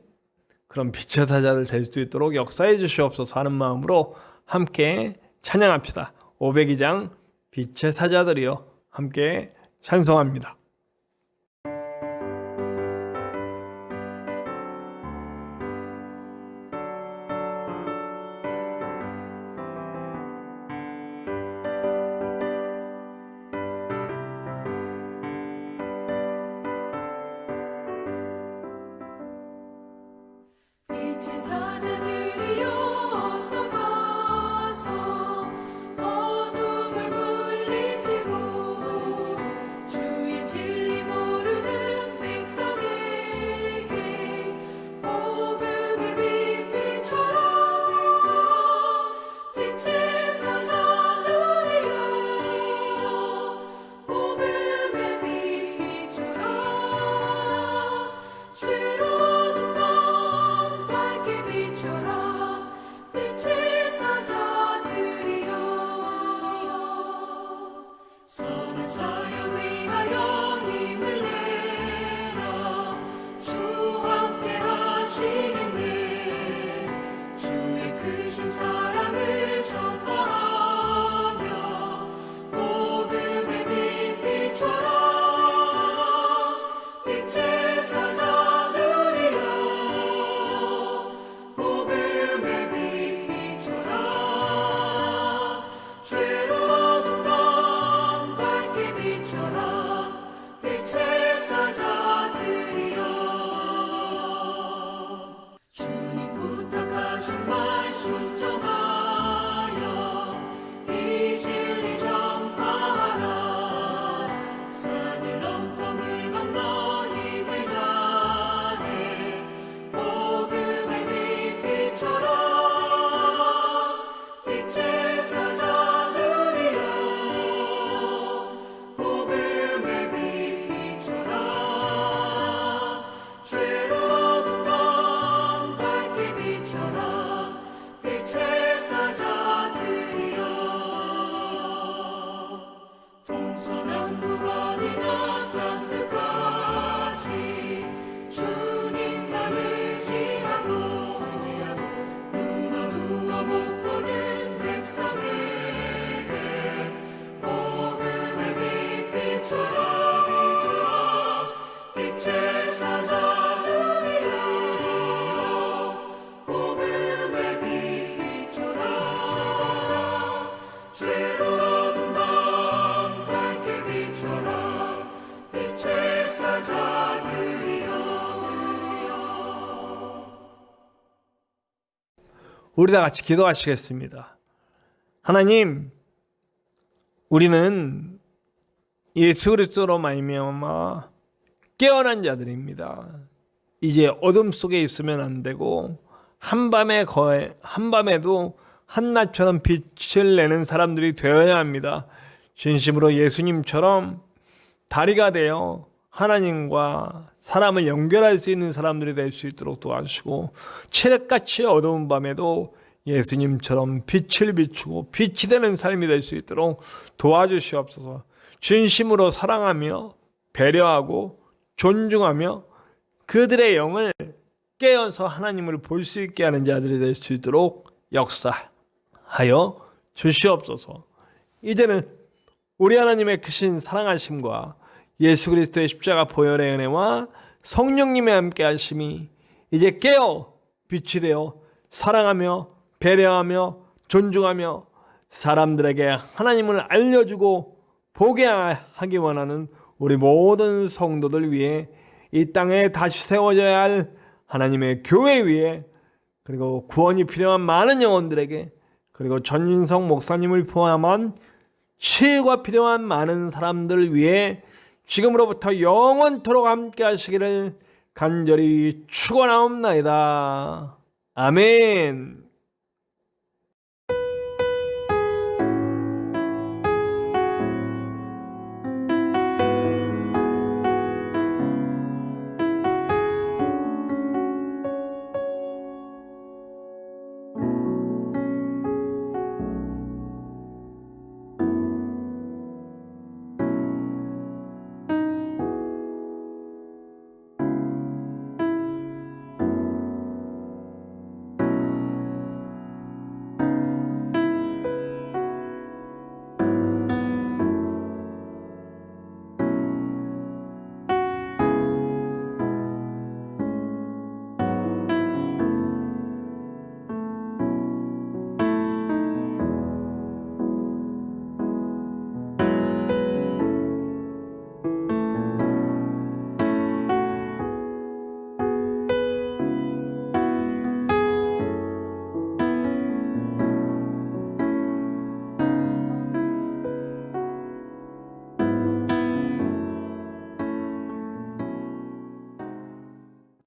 그런 빛의 사자들 될 수 있도록 역사해 주시옵소서 하는 마음으로 함께 찬양합시다. 502장 빛의 사자들이여 함께 찬송합니다. 빛의 사자들이여 어서 가서 어둠을 물리치고 주의 진리 모르는 백성에게 복음의 빛비춰라. 빛의 사자들이여 복음의 빛비춰라. 죄로운 밤 밝게 빛 우리 다 같이 기도하시겠습니다. 하나님, 우리는 예수 그리스도로 말미암아 깨어난 자들입니다. 이제 어둠 속에 있으면 안 되고 한밤에도 한낮처럼 빛을 내는 사람들이 되어야 합니다. 진심으로 예수님처럼 다리가 되어 하나님과 사람을 연결할 수 있는 사람들이 될 수 있도록 도와주시고, 칠흑같이 어두운 밤에도 예수님처럼 빛을 비추고 빛이 되는 삶이 될 수 있도록 도와주시옵소서. 진심으로 사랑하며 배려하고 존중하며 그들의 영을 깨어서 하나님을 볼 수 있게 하는 자들이 될 수 있도록 역사하여 주시옵소서. 이제는 우리 하나님의 크신 사랑하심과 예수 그리스도의 십자가 보혈의 은혜와 성령님의 함께 하심이 이제 깨어 빛이 되어 사랑하며 배려하며 존중하며 사람들에게 하나님을 알려주고 보게 하기 원하는 우리 모든 성도들 위해 이 땅에 다시 세워져야 할 하나님의 교회 위에, 그리고 구원이 필요한 많은 영혼들에게, 그리고 전인성 목사님을 포함한 치유가 필요한 많은 사람들 위해 지금으로부터 영원토록 함께 하시기를 간절히 축원하옵나이다. 아멘.